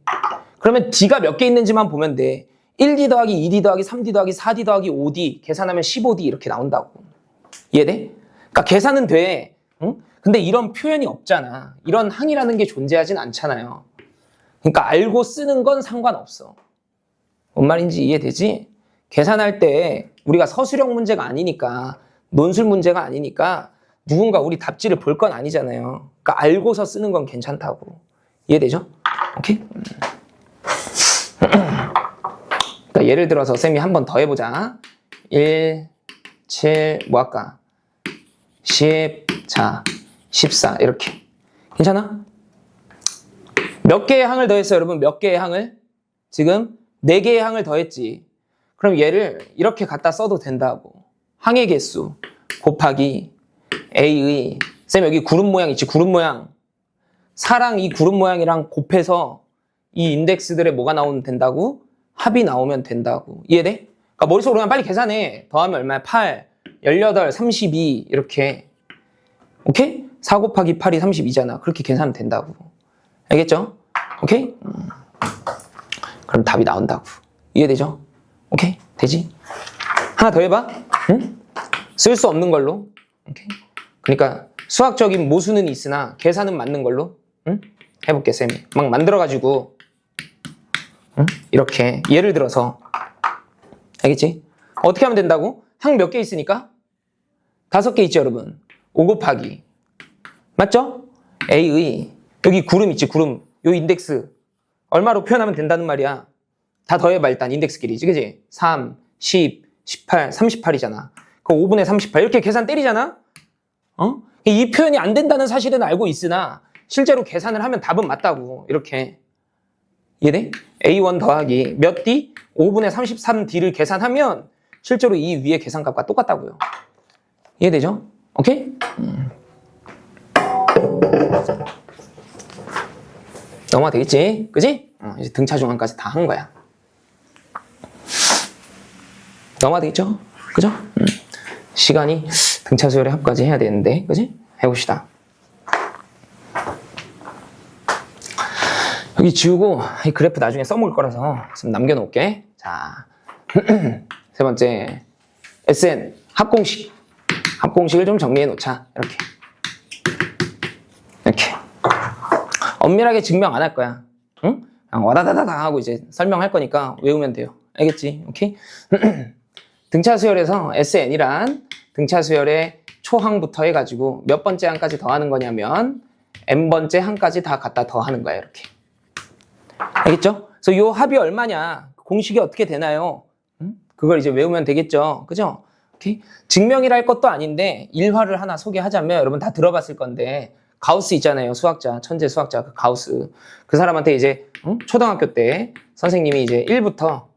그러면 d가 몇 개 있는지만 보면 돼. 1d 더하기 2d 더하기 3d 더하기 4d 더하기 5d 계산하면 15d 이렇게 나온다고. 이해돼? 그러니까 계산은 돼. 응? 근데 이런 표현이 없잖아. 이런 항이라는 게 존재하진 않잖아요. 그러니까 알고 쓰는 건 상관없어. 뭔 말인지 이해되지? 계산할 때 우리가 서술형 문제가 아니니까 논술 문제가 아니니까 누군가 우리 답지를 볼 건 아니잖아요. 그러니까 알고서 쓰는 건 괜찮다고. 이해되죠? 오케이? 그러니까 예를 들어서 쌤이 한 번 더 해보자. 1, 7, 뭐 할까? 10, 자, 14 이렇게. 괜찮아? 몇 개의 항을 더했어요 여러분? 몇 개의 항을? 지금 4개의 항을 더했지. 그럼 얘를 이렇게 갖다 써도 된다고. 항의 개수 곱하기 A의 쌤 여기 구름 모양 있지? 구름 모양. 4랑 이 그룹 모양이랑 곱해서 이 인덱스들의 뭐가 나오면 된다고? 합이 나오면 된다고. 이해돼? 그러니까 머릿속으로 그냥 빨리 계산해. 더하면 얼마야? 8, 18, 32 이렇게. 오케이? 4 곱하기 8이 32잖아. 그렇게 계산하면 된다고. 알겠죠? 오케이? 그럼 답이 나온다고. 이해되죠? 오케이? 되지? 하나 더 해봐. 응? 쓸 수 없는 걸로. 오케이? 그러니까 수학적인 모순은 있으나 계산은 맞는 걸로. 응? 해볼게, 쌤이. 막 만들어가지고. 응? 이렇게. 예를 들어서. 알겠지? 어떻게 하면 된다고? 항 몇 개 있으니까? 5개 있죠, 여러분. 5 곱하기. 맞죠? A의, 여기 구름 있지, 구름. 요 인덱스. 얼마로 표현하면 된다는 말이야. 다 더해봐, 일단 인덱스끼리지, 그지? 3, 10, 18, 38이잖아. 그 5분의 38. 이렇게 계산 때리잖아? 이 표현이 안 된다는 사실은 알고 있으나, 실제로 계산을 하면 답은 맞다고. 이렇게. 이해돼? A1 더하기 몇 D? 5분의 33D를 계산하면 실제로 이 위의 계산값과 똑같다고요. 이해되죠? 오케이? 넘어가 되겠지? 그지? 이제 등차 중앙까지 다 한 거야. 넘어가 되겠죠? 그죠? 시간이 등차 수열의 합까지 해야 되는데, 그지? 해봅시다. 여기 지우고 이 그래프 나중에 써먹을 거라서 좀 남겨놓을게. 자, 세 번째 SN 합공식. 합공식을 좀 정리해 놓자. 이렇게 엄밀하게 증명 안 할 거야. 응? 그냥 와다다다다 하고 이제 설명할 거니까 외우면 돼요. 알겠지? 오케이? 등차 수열에서 SN이란 등차 수열의 초항부터 해가지고 몇 번째 항까지 더하는 거냐면 n번째 항까지 다 갖다 더하는 거야. 이렇게. 알겠죠? 그래서 요 합이 얼마냐? 공식이 어떻게 되나요? 그걸 이제 외우면 되겠죠? 그죠? 오케이? 증명이라 할 것도 아닌데 일화를 하나 소개하자면 여러분 다 들어봤을 건데 가우스 있잖아요. 수학자, 천재 수학자 그 가우스. 그 사람한테 이제 초등학교 때 선생님이 이제 1부터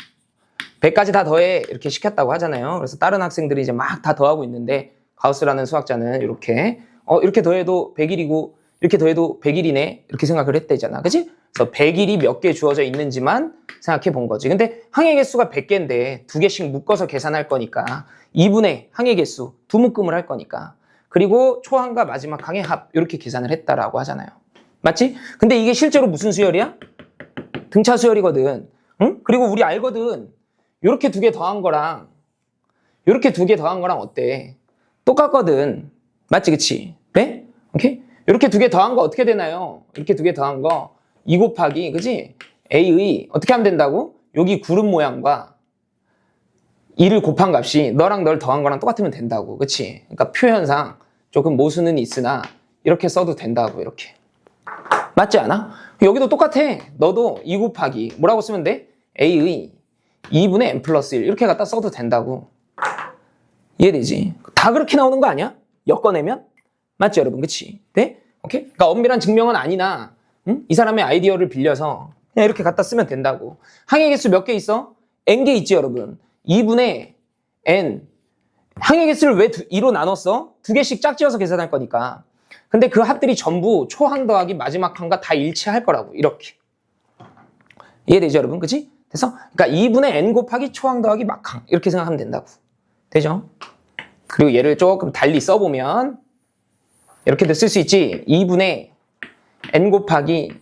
100까지 다 더해 이렇게 시켰다고 하잖아요. 그래서 다른 학생들이 이제 막 다 더하고 있는데 가우스라는 수학자는 이렇게 이렇게 더해도 100일이고 이렇게 더해도 100일이네 이렇게 생각을 했대잖아. 그치? 그래서 100일이 몇 개 주어져 있는지만 생각해 본 거지. 근데 항의 개수가 100개인데 2개씩 묶어서 계산할 거니까 2분의 항의 개수 2묶음을 할 거니까 그리고 초항과 마지막 항의 합 이렇게 계산을 했다라고 하잖아요. 맞지? 근데 이게 실제로 무슨 수열이야? 등차 수열이거든. 응? 그리고 우리 알거든. 이렇게 2개 더한 거랑 이렇게 2개 더한 거랑 어때? 똑같거든. 맞지? 그치? 네? 오케이? 이렇게 2개 더한 거 어떻게 되나요? 이렇게 2개 더한 거 2 곱하기 그지? A의 어떻게 하면 된다고? 여기 구름 모양과 2를 곱한 값이 너랑 널 더한 거랑 똑같으면 된다고. 그치? 그러니까 표현상 조금 모순은 있으나 이렇게 써도 된다고. 이렇게. 맞지 않아? 여기도 똑같아. 너도 2 곱하기 뭐라고 쓰면 돼? A의 2분의 n 플러스 1 이렇게 갖다 써도 된다고. 이해되지? 다 그렇게 나오는 거 아니야? 엮어내면? 맞지 여러분? 그치? 네? 오케이? 그러니까 엄밀한 증명은 아니나 이 사람의 아이디어를 빌려서 그냥 이렇게 갖다 쓰면 된다고. 항의 개수 몇 개 있어? n개 있지 여러분. 2분의 n. 항의 개수를 왜 2로 나눴어? 2개씩 짝지어서 계산할 거니까. 근데 그 합들이 전부 초항 더하기 마지막 항과 다 일치할 거라고. 이렇게. 이해되죠 여러분? 그치? 그래서 그러니까 2분의 n 곱하기 초항 더하기 막항 이렇게 생각하면 된다고. 되죠? 그리고 얘를 조금 달리 써보면 이렇게도 쓸 수 있지. 2분의 n 곱하기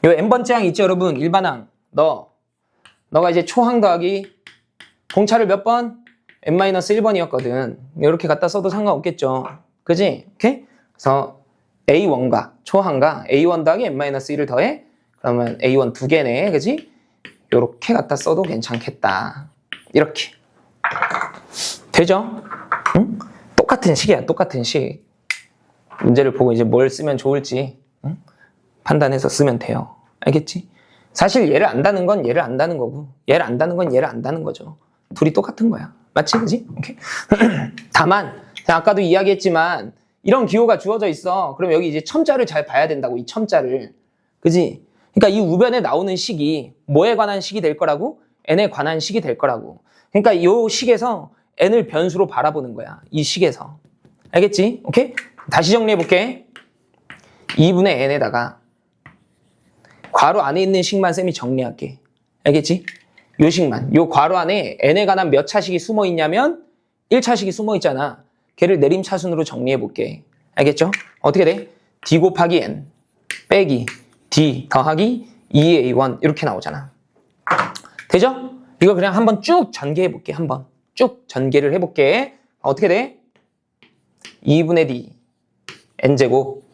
요 n번째 항 있죠 여러분? 일반항. 너가 이제 초항 더하기 공차를 몇 번? n-1번이었거든. 이렇게 갖다 써도 상관없겠죠. 그지? 오케이? 그래서 a1과 초항과 a1 더하기 n-1을 더해? 그러면 a1 2개네. 그지? 이렇게 갖다 써도 괜찮겠다. 이렇게. 되죠? 응? 똑같은 식이야. 똑같은 식. 문제를 보고 이제 뭘 쓰면 좋을지 판단해서 쓰면 돼요. 알겠지? 사실 얘를 안다는 건 얘를 안다는 거고 얘를 안다는 건 얘를 안다는 거죠. 둘이 똑같은 거야. 맞지? 그지? 오케이. 다만 아까도 이야기했지만 이런 기호가 주어져 있어. 그럼 여기 이제 첨자를 잘 봐야 된다고. 이 첨자를. 그지? 그러니까 이 우변에 나오는 식이 뭐에 관한 식이 될 거라고? n에 관한 식이 될 거라고. 그러니까 이 식에서 n을 변수로 바라보는 거야. 이 식에서. 알겠지? 오케이? 다시 정리해 볼게. 2분의 n에다가 괄호 안에 있는 식만 쌤이 정리할게. 알겠지? 요 식만. 요 괄호 안에 n에 관한 몇 차식이 숨어 있냐면 1차식이 숨어 있잖아. 걔를 내림차순으로 정리해 볼게. 알겠죠? 어떻게 돼? d 곱하기 n 빼기 d 더하기 2a1 이렇게 나오잖아. 되죠? 이거 그냥 한번 쭉 전개해 볼게. 한번 쭉 전개를 해볼게. 어떻게 돼? 2분의 d n제곱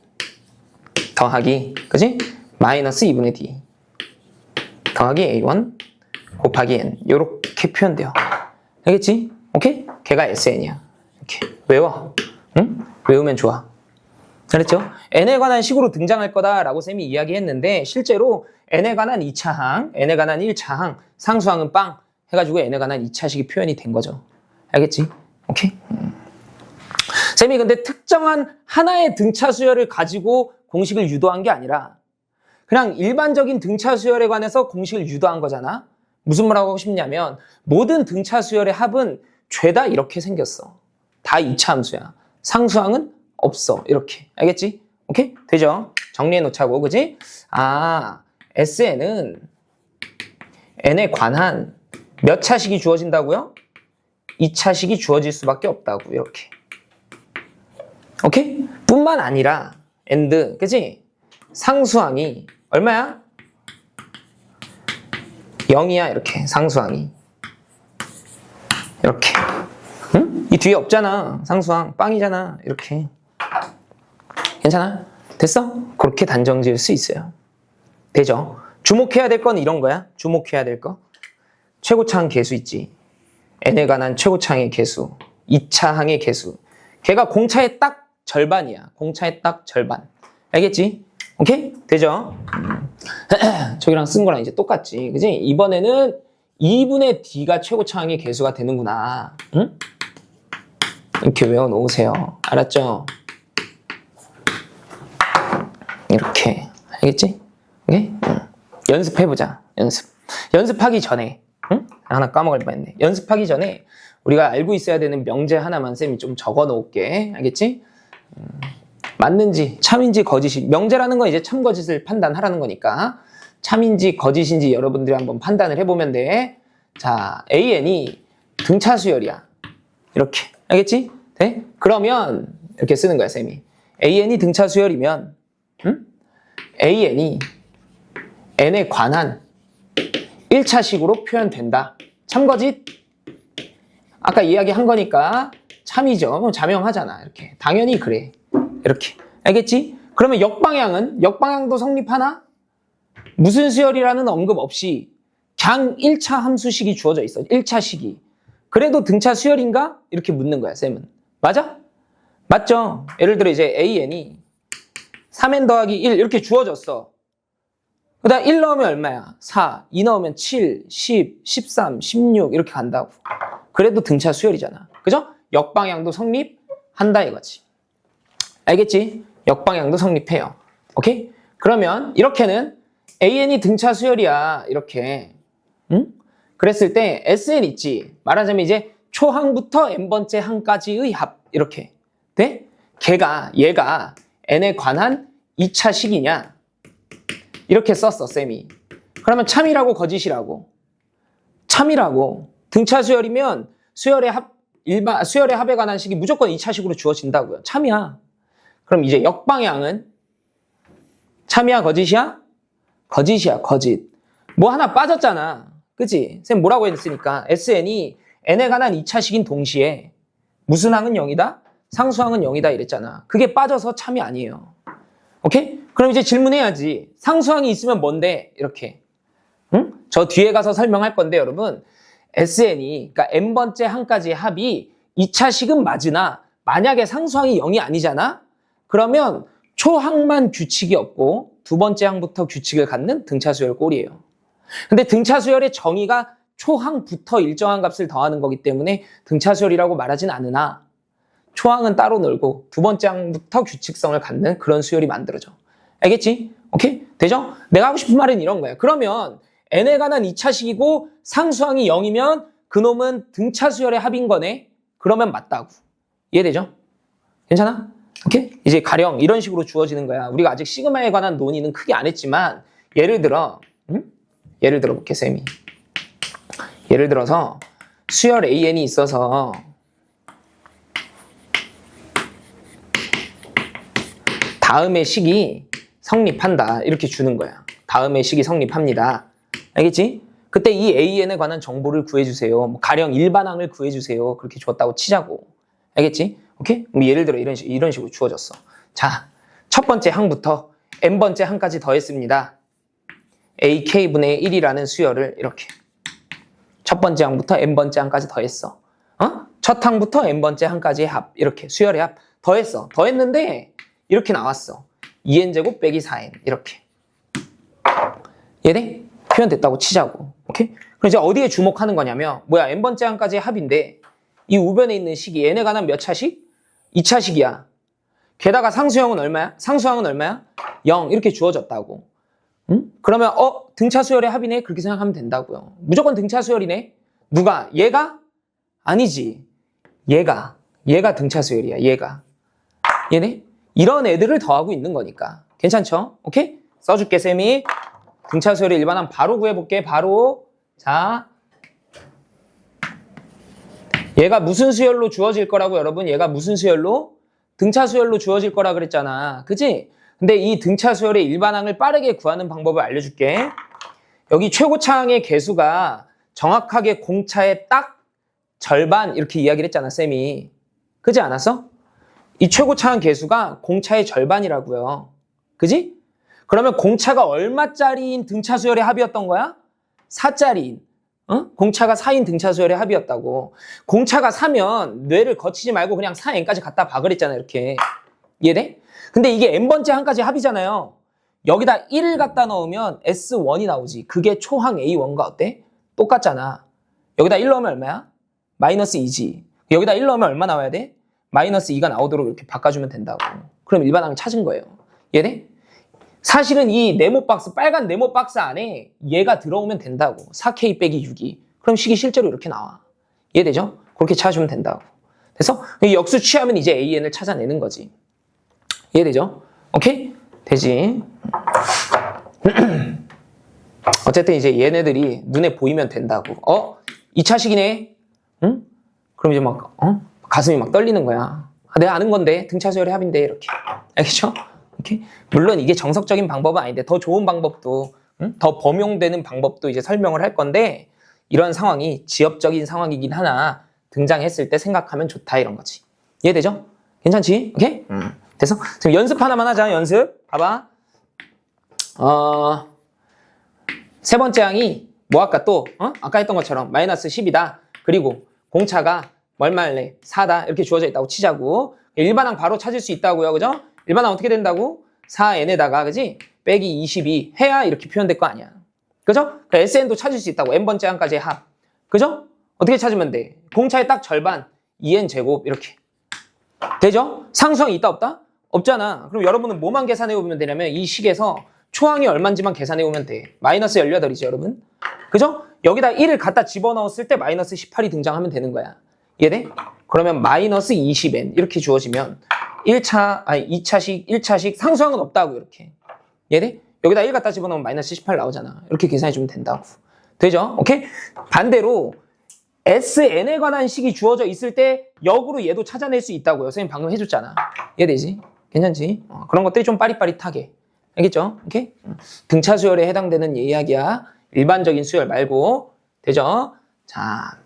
더하기 그지? 마이너스 2분의 d 더하기 a1 곱하기 n 요렇게 표현돼요. 알겠지? 오케이? 걔가 SN이야. 이렇게 외워. 응? 외우면 좋아. 그랬죠? n에 관한 식으로 등장할 거다라고 쌤이 이야기했는데 실제로 n에 관한 2차항, n에 관한 1차항, 상수항은 빵 해가지고 n에 관한 2차식이 표현이 된 거죠. 알겠지? 오케이? 쌤이 근데 특정한 하나의 등차 수열을 가지고 공식을 유도한 게 아니라 그냥 일반적인 등차 수열에 관해서 공식을 유도한 거잖아. 무슨 말 하고 싶냐면 모든 등차 수열의 합은 죄다 이렇게 생겼어. 다 2차 함수야. 상수항은 없어. 이렇게. 알겠지? 오케이? 되죠? 정리해 놓자고. 그지? 아, SN은 n에 관한 몇 차식이 주어진다고요? 2차식이 주어질 수밖에 없다고. 이렇게. 오케이? 뿐만 아니라 and, 그지? 상수항이 얼마야? 0이야. 이렇게. 상수항이. 이렇게. 응? 이 뒤에 없잖아. 상수항. 빵이잖아. 이렇게. 괜찮아? 됐어? 그렇게 단정 지을 수 있어요. 되죠? 주목해야 될 건 이런 거야. 주목해야 될 거. 최고차항 개수 있지. n에 관한 최고차항의 개수. 2차항의 개수. 걔가 공차의 딱 절반이야. 공차의 딱 절반. 알겠지? 오케이? 되죠? 저기랑 쓴 거랑 이제 똑같지. 그지? 이번에는 2분의 d가 최고차항의 개수가 되는구나. 응? 이렇게 외워 놓으세요. 알았죠? 이렇게. 알겠지? 오케이? 응. 연습해보자. 연습하기 전에. 응? 하나 까먹을 뻔했네. 연습하기 전에 우리가 알고 있어야 되는 명제 하나만 쌤이 좀 적어 놓을게. 알겠지? 맞는지, 참인지, 거짓이. 명제라는 건 이제 참, 거짓을 판단하라는 거니까. 참인지, 거짓인지 여러분들이 한번 판단을 해보면 돼. 자, AN이 등차 수열이야. 이렇게. 알겠지? 돼? 그러면, 이렇게 쓰는 거야, 쌤이. AN이 등차 수열이면, 응? AN이 N에 관한 1차식으로 표현된다. 참거짓? 아까 이야기한 거니까 참이죠. 그럼 자명하잖아. 이렇게. 당연히 그래. 이렇게. 알겠지? 그러면 역방향은? 역방향도 성립하나? 무슨 수열이라는 언급 없이 그냥 1차 함수식이 주어져 있어. 1차 식이. 그래도 등차 수열인가? 이렇게 묻는 거야, 쌤은. 맞아? 맞죠? 예를 들어 이제 AN이 3n 더하기 1 이렇게 주어졌어. 그 다음 1 넣으면 얼마야? 4, 2 넣으면 7, 10, 13, 16 이렇게 간다고. 그래도 등차 수열이잖아. 그죠? 역방향도 성립한다 이거지. 알겠지? 역방향도 성립해요. 오케이? 그러면 이렇게는 AN이 등차 수열이야. 이렇게. 응? 그랬을 때 SN 있지. 말하자면 이제 초항부터 n번째 항까지의 합. 이렇게. 돼? 얘가 n에 관한 2차 식이냐? 이렇게 썼어, 쌤이. 그러면 참이라고 거짓이라고? 참이라고. 등차 수열이면 수열의 합에 관한 식이 무조건 2차식으로 주어진다고요. 참이야. 그럼 이제 역방향은 참이야, 거짓이야? 거짓이야, 거짓. 뭐 하나 빠졌잖아. 그치? 쌤 뭐라고 했으니까 SN이 n에 관한 2차식인 동시에 무슨 항은 0이다? 상수항은 0이다 이랬잖아. 그게 빠져서 참이 아니에요. 오케이? 그럼 이제 질문해야지. 상수항이 있으면 뭔데? 이렇게. 응? 저 뒤에 가서 설명할 건데 여러분 SN이 그러니까 n번째 항까지의 합이 2차식은 맞으나 만약에 상수항이 0이 아니잖아? 그러면 초항만 규칙이 없고 두 번째 항부터 규칙을 갖는 등차수열 꼴이에요. 근데 등차수열의 정의가 초항부터 일정한 값을 더하는 거기 때문에 등차수열이라고 말하진 않으나 초항은 따로 놀고 두 번째 항부터 규칙성을 갖는 그런 수열이 만들어져. 알겠지? 오케이? 되죠? 내가 하고 싶은 말은 이런 거야. 그러면 n에 관한 2차식이고 상수항이 0이면 그놈은 등차 수열의 합인 거네? 그러면 맞다고. 이해되죠? 괜찮아? 오케이? 이제 가령 이런 식으로 주어지는 거야. 우리가 아직 시그마에 관한 논의는 크게 안 했지만 예를 들어 예를 들어 볼게 쌤이. 예를 들어서 수열 AN이 있어서 다음의 식이 성립한다. 이렇게 주는 거야. 다음의 식이 성립합니다. 알겠지? 그때 이 AN에 관한 정보를 구해주세요. 뭐 가령 일반항을 구해주세요. 그렇게 줬다고 치자고. 알겠지? 오케이? 그럼 예를 들어 이런 식으로 주어졌어. 자, 첫 번째 항부터 n번째 항까지 더했습니다. ak분의 1이라는 수열을 이렇게 첫 번째 항부터 n번째 항까지 더했어. 첫 항부터 n번째 항까지의 합 이렇게 수열의 합 더했어. 더했는데 이렇게 나왔어. 2n제곱 빼기 4n 이렇게 이해돼? 표현됐다고 치자고. 오케이? 그럼 이제 어디에 주목하는 거냐면 뭐야 n번째 항까지의 합인데 이 우변에 있는 식이 n에 관한 몇 차식? 2차식이야. 게다가 상수항은 얼마야? 상수항은 얼마야? 0 이렇게 주어졌다고. 응? 그러면 등차 수열의 합이네 그렇게 생각하면 된다고요. 무조건 등차 수열이네. 누가? 얘가? 아니지. 얘가 등차 수열이야. 얘네? 이런 애들을 더하고 있는 거니까. 괜찮죠? 오케이? 써줄게 쌤이. 등차 수열의 일반항 바로 구해볼게. 바로. 자, 얘가 무슨 수열로 주어질 거라고 여러분? 얘가 무슨 수열로? 등차 수열로 주어질 거라 그랬잖아. 그치? 근데 이 등차 수열의 일반항을 빠르게 구하는 방법을 알려줄게. 여기 최고차항의 개수가 정확하게 공차의 딱 절반 이렇게 이야기를 했잖아 쌤이. 그지 않았어? 이 최고차항 개수가 공차의 절반이라고요. 그지? 그러면 공차가 얼마짜리인 등차 수열의 합이었던 거야? 4짜리인. 공차가 4인 등차 수열의 합이었다고. 공차가 4면 뇌를 거치지 말고 그냥 4n까지 갖다 박으랬잖아 이렇게. 이해돼? 근데 이게 n번째 항까지 합이잖아요. 여기다 1을 갖다 넣으면 S1이 나오지. 그게 초항 A1과 어때? 똑같잖아. 여기다 1 넣으면 얼마야? 마이너스 2지. 여기다 1 넣으면 얼마 나와야 돼? 마이너스 2가 나오도록 이렇게 바꿔주면 된다고. 그럼 일반항을 찾은 거예요. 이해돼? 사실은 이 네모 박스, 빨간 네모 박스 안에 얘가 들어오면 된다고. 4K 빼기 6이. 그럼 식이 실제로 이렇게 나와. 이해되죠? 그렇게 찾아주면 된다고. 그래서 역수 취하면 이제 AN을 찾아내는 거지. 이해되죠? 오케이? 되지? 어쨌든 이제 얘네들이 눈에 보이면 된다고. 2차식이네? 응? 그럼 이제 막, 가슴이 막 떨리는 거야. 내가 아는 건데, 등차 수열의 합인데, 이렇게. 알겠죠? 이렇게. 물론 이게 정석적인 방법은 아닌데, 더 좋은 방법도, 더 범용되는 방법도 이제 설명을 할 건데, 이런 상황이 지엽적인 상황이긴 하나, 등장했을 때 생각하면 좋다, 이런 거지. 이해되죠? 괜찮지? 오케이? 됐어? 지금 연습 하나만 하자, 연습. 봐봐. 세 번째 항이 뭐 아까 또 아까 했던 것처럼 마이너스 10이다. 그리고 공차가 얼마 할래? 4다. 이렇게 주어져 있다고 치자고. 일반항 바로 찾을 수 있다고요. 그죠? 일반항 어떻게 된다고? 4n에다가 그지? 빼기 22 해야 이렇게 표현될 거 아니야. 그죠? 그 SN도 찾을 수 있다고. n번째 항까지의 합. 그죠? 어떻게 찾으면 돼? 공차의 딱 절반 2n 제곱 이렇게. 되죠? 상수항이 있다 없다? 없잖아. 그럼 여러분은 뭐만 계산해 오면 되냐면 이 식에서 초항이 얼마인지만 계산해 오면 돼. 마이너스 18이죠 여러분. 그죠? 여기다 1을 갖다 집어넣었을 때 마이너스 18이 등장하면 되는 거야. 이해돼? 그러면 마이너스 20n 이렇게 주어지면 2차식, 1차식 상수항은 없다고 이렇게. 이해돼? 여기다 1 갖다 집어넣으면 마이너스 18 나오잖아. 이렇게 계산해 주면 된다고. 되죠? 오케이? 반대로 SN에 관한 식이 주어져 있을 때 역으로 얘도 찾아낼 수 있다고요. 선생님 방금 해줬잖아. 이해되지? 괜찮지? 그런 것들이 좀 빠릿빠릿하게. 알겠죠? 오케이? 등차 수열에 해당되는 이야기야. 일반적인 수열 말고. 되죠? 자.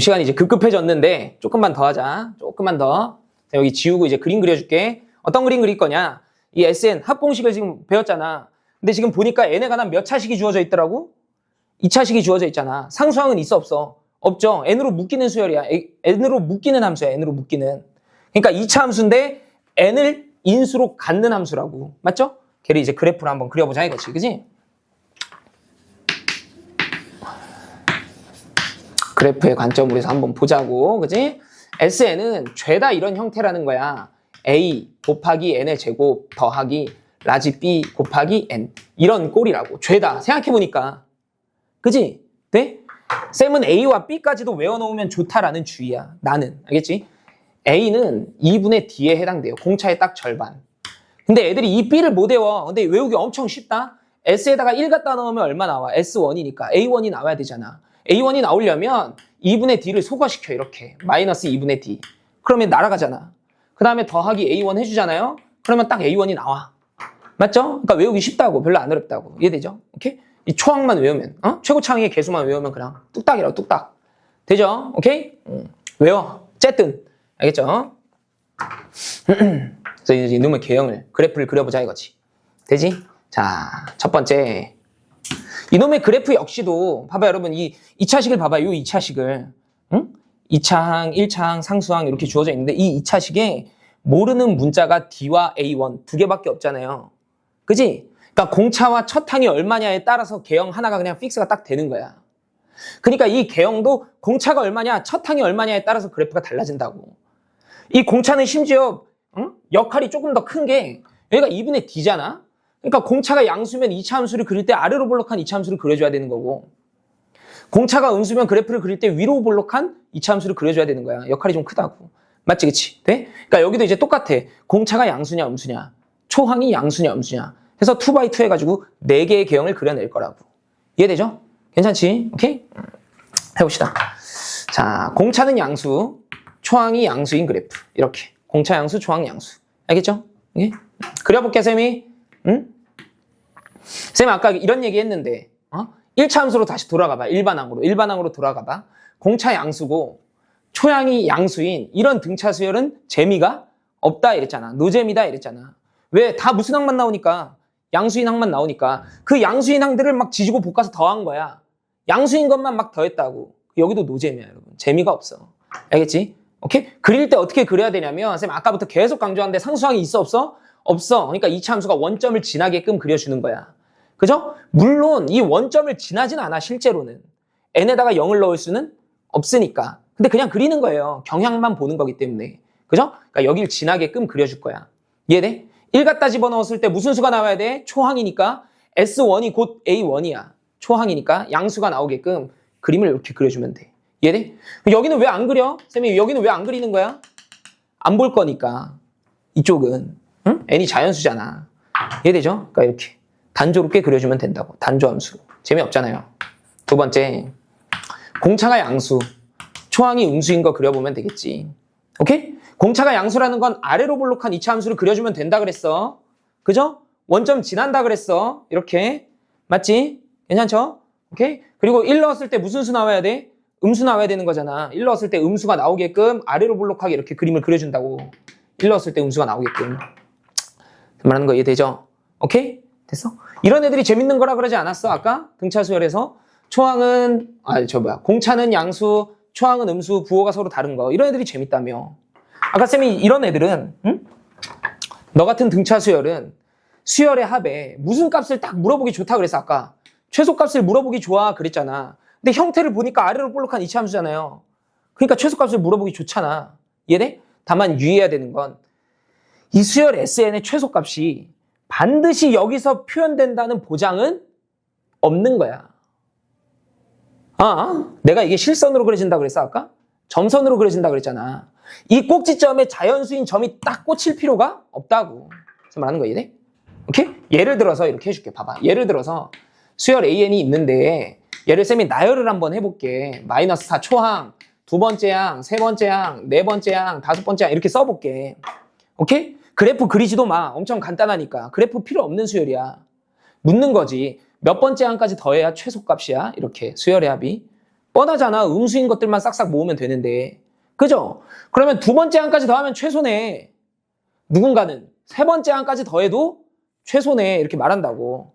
시간이 이제 급급해졌는데 조금만 더 하자. 조금만 더. 자, 여기 지우고 이제 그림 그려줄게. 어떤 그림 그릴 거냐? 이 SN 합공식을 지금 배웠잖아. 근데 지금 보니까 n에 관한 몇 차식이 주어져 있더라고? 2차식이 주어져 있잖아. 상수항은 있어 없어? 없죠. n으로 묶이는 수열이야. n으로 묶이는 함수야. n으로 묶이는. 그러니까 2차 함수인데 n을 인수로 갖는 함수라고. 맞죠? 걔를 이제 그래프로 한번 그려보자 이거지. 그지? 그래프의 관점으로 해서 한번 보자고. 그지? SN은 죄다 이런 형태라는 거야. A 곱하기 n의 제곱 더하기 라지 B 곱하기 n. 이런 꼴이라고. 죄다. 생각해보니까. 그지? 네? 쌤은 A와 B까지도 외워놓으면 좋다라는 주의야. 나는. 알겠지? A는 2분의 D에 해당돼요. 공차의 딱 절반. 근데 애들이 이 B를 못 외워. 근데 외우기 엄청 쉽다. S에다가 1 갖다 넣으면 얼마 나와? S1이니까 A1이 나와야 되잖아. A1이 나오려면 2분의 D를 소거시켜 이렇게. 마이너스 2분의 D. 그러면 날아가잖아. 그 다음에 더하기 A1 해주잖아요. 그러면 딱 A1이 나와. 맞죠? 그러니까 외우기 쉽다고. 별로 안 어렵다고. 이해되죠? 오케이? 이 초항만 외우면, 최고차항의 개수만 외우면 그냥 뚝딱이라고 뚝딱. 되죠? 오케이? 외워. 어쨌든. 알겠죠? 그래서 이제 이놈의 개형을, 그래프를 그려보자 이거지. 되지? 자, 첫 번째. 이놈의 그래프 역시도, 봐봐, 여러분. 이 2차식을 봐봐요. 이 2차식을. 응? 2차항, 1차항, 상수항 이렇게 주어져 있는데, 이 2차식에 모르는 문자가 D와 A1 두 개밖에 없잖아요. 그지? 그러니까 공차와 첫 항이 얼마냐에 따라서 개형 하나가 그냥 픽스가 딱 되는 거야. 그러니까 이 개형도 공차가 얼마냐, 첫 항이 얼마냐에 따라서 그래프가 달라진다고. 이 공차는 심지어 역할이 조금 더 큰 게 여기가 2분의 D잖아. 그러니까 공차가 양수면 2차 함수를 그릴 때 아래로 볼록한 2차 함수를 그려줘야 되는 거고, 공차가 음수면 그래프를 그릴 때 위로 볼록한 2차 함수를 그려줘야 되는 거야. 역할이 좀 크다고. 맞지, 그치? 돼? 그러니까 여기도 이제 똑같아. 공차가 양수냐 음수냐, 초항이 양수냐 음수냐 해서 2x2 해가지고 4개의 개형을 그려낼 거라고. 이해되죠? 괜찮지? 오케이? 해봅시다. 자, 공차는 양수, 초항이 양수인 그래프. 이렇게. 공차 양수, 초항 양수. 알겠죠? 오케이? 그려볼게, 쌤이. 응? 쌤 아까 이런 얘기 했는데, 1차 함수로 다시 돌아가봐. 일반항으로 돌아가봐. 공차 양수고, 초항이 양수인 이런 등차 수열은 재미가 없다 이랬잖아. 노재미다 이랬잖아. 왜? 다 무슨 항만 나오니까. 양수인 항만 나오니까. 그 양수인 항들을 막 지지고 볶아서 더한 거야. 양수인 것만 막 더했다고. 여기도 노재미야, 여러분. 재미가 없어. 알겠지? 오케이? 그릴 때 어떻게 그려야 되냐면, 쌤 아까부터 계속 강조하는데 상수항이 있어, 없어? 없어. 그러니까 2차 함수가 원점을 지나게끔 그려주는 거야. 그죠? 물론 이 원점을 지나진 않아, 실제로는. n에다가 0을 넣을 수는 없으니까. 근데 그냥 그리는 거예요. 경향만 보는 거기 때문에. 그죠? 그러니까 여길 지나게끔 그려줄 거야. 이해돼? 1 갖다 집어넣었을 때 무슨 수가 나와야 돼? 초항이니까 S1이 곧 A1이야. 초항이니까 양수가 나오게끔 그림을 이렇게 그려주면 돼. 이해돼? 여기는 왜 안 그려? 쌤이 여기는 왜 안 그리는 거야? 안 볼 거니까. 이쪽은. 응? n이 자연수잖아. 이해되죠? 그러니까 이렇게 단조롭게 그려주면 된다고. 단조함수. 재미없잖아요. 두 번째. 공차가 양수, 초항이 음수인 거 그려보면 되겠지. 오케이? 공차가 양수라는 건 아래로 볼록한 2차 함수를 그려주면 된다 그랬어. 그죠? 원점 지난다 그랬어. 이렇게. 맞지? 괜찮죠? 오케이? 그리고 1 넣었을 때 무슨 수 나와야 돼? 음수 나와야 되는 거잖아. 1 넣었을 때 음수가 나오게끔 아래로 볼록하게 이렇게 그림을 그려준다고. 1 넣었을 때 음수가 나오게끔. 말하는 거 이해되죠? 오케이? 됐어? 이런 애들이 재밌는 거라 그러지 않았어? 아까? 등차 수열에서? 초항은, 공차는 양수, 초항은 음수, 부호가 서로 다른 거. 이런 애들이 재밌다며. 아까 쌤이 이런 애들은, 너 같은 등차 수열은 수열의 합에 무슨 값을 딱 물어보기 좋다 그랬어, 아까. 최소값을 물어보기 좋아 그랬잖아. 근데 형태를 보니까 아래로 볼록한 2차 함수잖아요. 그러니까 최소값을 물어보기 좋잖아. 이해돼? 다만 유의해야 되는 건 이 수열 SN의 최소값이 반드시 여기서 표현된다는 보장은 없는 거야. 내가 이게 실선으로 그려진다 그랬어, 아까? 점선으로 그려진다 그랬잖아. 이 꼭지점에 자연수인 점이 딱 꽂힐 필요가 없다고. 그래서 말하는 거 이해돼? 오케이? 예를 들어서 이렇게 해줄게. 봐봐. 예를 들어서 수열 AN이 있는데 얘를 쌤이 나열을 한번 해볼게. 마이너스 4 초항, 두 번째 항, 세 번째 항, 네 번째 항, 다섯 번째 항 이렇게 써볼게. 오케이? 그래프 그리지도 마. 엄청 간단하니까. 그래프 필요 없는 수열이야. 묻는 거지. 몇 번째 항까지 더해야 최소값이야. 이렇게 수열의 합이. 뻔하잖아. 음수인 것들만 싹싹 모으면 되는데. 그죠? 그러면 두 번째 항까지 더하면 최소네. 누군가는 세 번째 항까지 더해도 최소네. 이렇게 말한다고.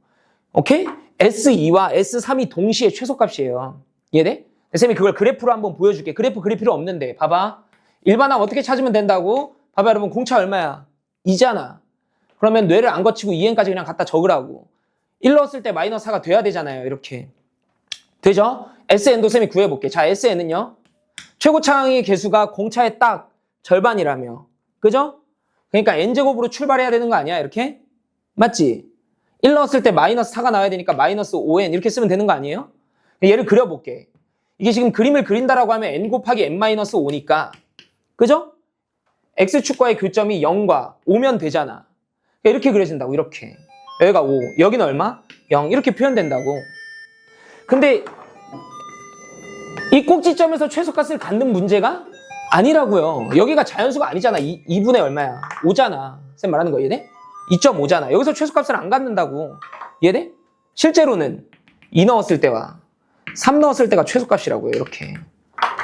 오케이? S2와 S3이 동시에 최소값이에요. 이해돼? 쌤이 그걸 그래프로 한번 보여줄게. 그래프 그릴 필요 없는데. 봐봐. 일반항 어떻게 찾으면 된다고? 봐봐 여러분. 공차 얼마야? 2잖아. 그러면 뇌를 안 거치고 2n까지 그냥 갖다 적으라고. 1 넣었을 때 마이너스 4가 돼야 되잖아요. 이렇게. 되죠? SN도 쌤이 구해볼게. 자, SN은요. 최고차항의 개수가 공차의 딱 절반이라며. 그죠? 그러니까 n제곱으로 출발해야 되는 거 아니야? 이렇게? 맞지? 1 넣었을 때 마이너스 4가 나와야 되니까 마이너스 5n 이렇게 쓰면 되는 거 아니에요? 얘를 그려볼게. 이게 지금 그림을 그린다라고 하면 n 곱하기 n 마이너스 5니까. 그죠? x축과의 교점이 0과 5면 되잖아. 이렇게 그려진다고, 이렇게. 여기가 5, 여기는 얼마? 0. 이렇게 표현된다고. 근데 이 꼭지점에서 최소값을 갖는 문제가 아니라고요. 여기가 자연수가 아니잖아. 2분의 얼마야? 5잖아. 쌤 말하는 거 이해돼? 2.5잖아. 여기서 최소값을 안 갖는다고. 이해돼? 실제로는 2 넣었을 때와 3 넣었을 때가 최소값이라고요. 이렇게.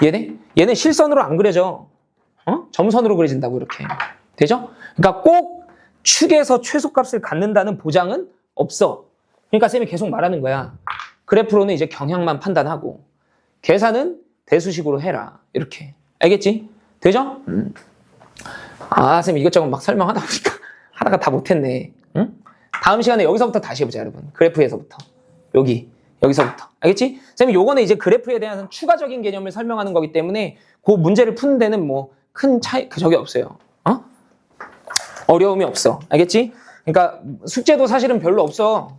이해돼? 얘는 실선으로 안 그려져. 점선으로 그려진다고, 이렇게. 되죠? 그러니까 꼭 축에서 최소값을 갖는다는 보장은 없어. 그러니까 쌤이 계속 말하는 거야. 그래프로는 이제 경향만 판단하고 계산은 대수식으로 해라. 이렇게. 알겠지? 되죠? 아, 쌤 이것저것 막 설명하다 보니까 하다가 다 못했네. 응? 다음 시간에 여기서부터 다시 해보자, 여러분. 그래프에서부터. 여기서부터. 알겠지? 쌤이 요거는 이제 그래프에 대한 추가적인 개념을 설명하는 거기 때문에 그 문제를 푸는 데는 뭐 큰 차이, 적이 없어요. 어려움이 없어. 알겠지? 그러니까 숙제도 사실은 별로 없어.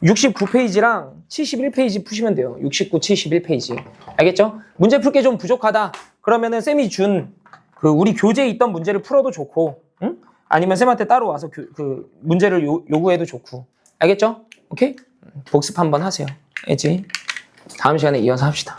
69페이지랑 71페이지 푸시면 돼요. 69, 71페이지. 알겠죠? 문제 풀 게 좀 부족하다. 그러면은 쌤이 준 그 우리 교재에 있던 문제를 풀어도 좋고, 응? 아니면 쌤한테 따로 와서 그 문제를 요구해도 좋고. 알겠죠? 오케이? 복습 한번 하세요. 알겠지? 다음 시간에 이어서 합시다.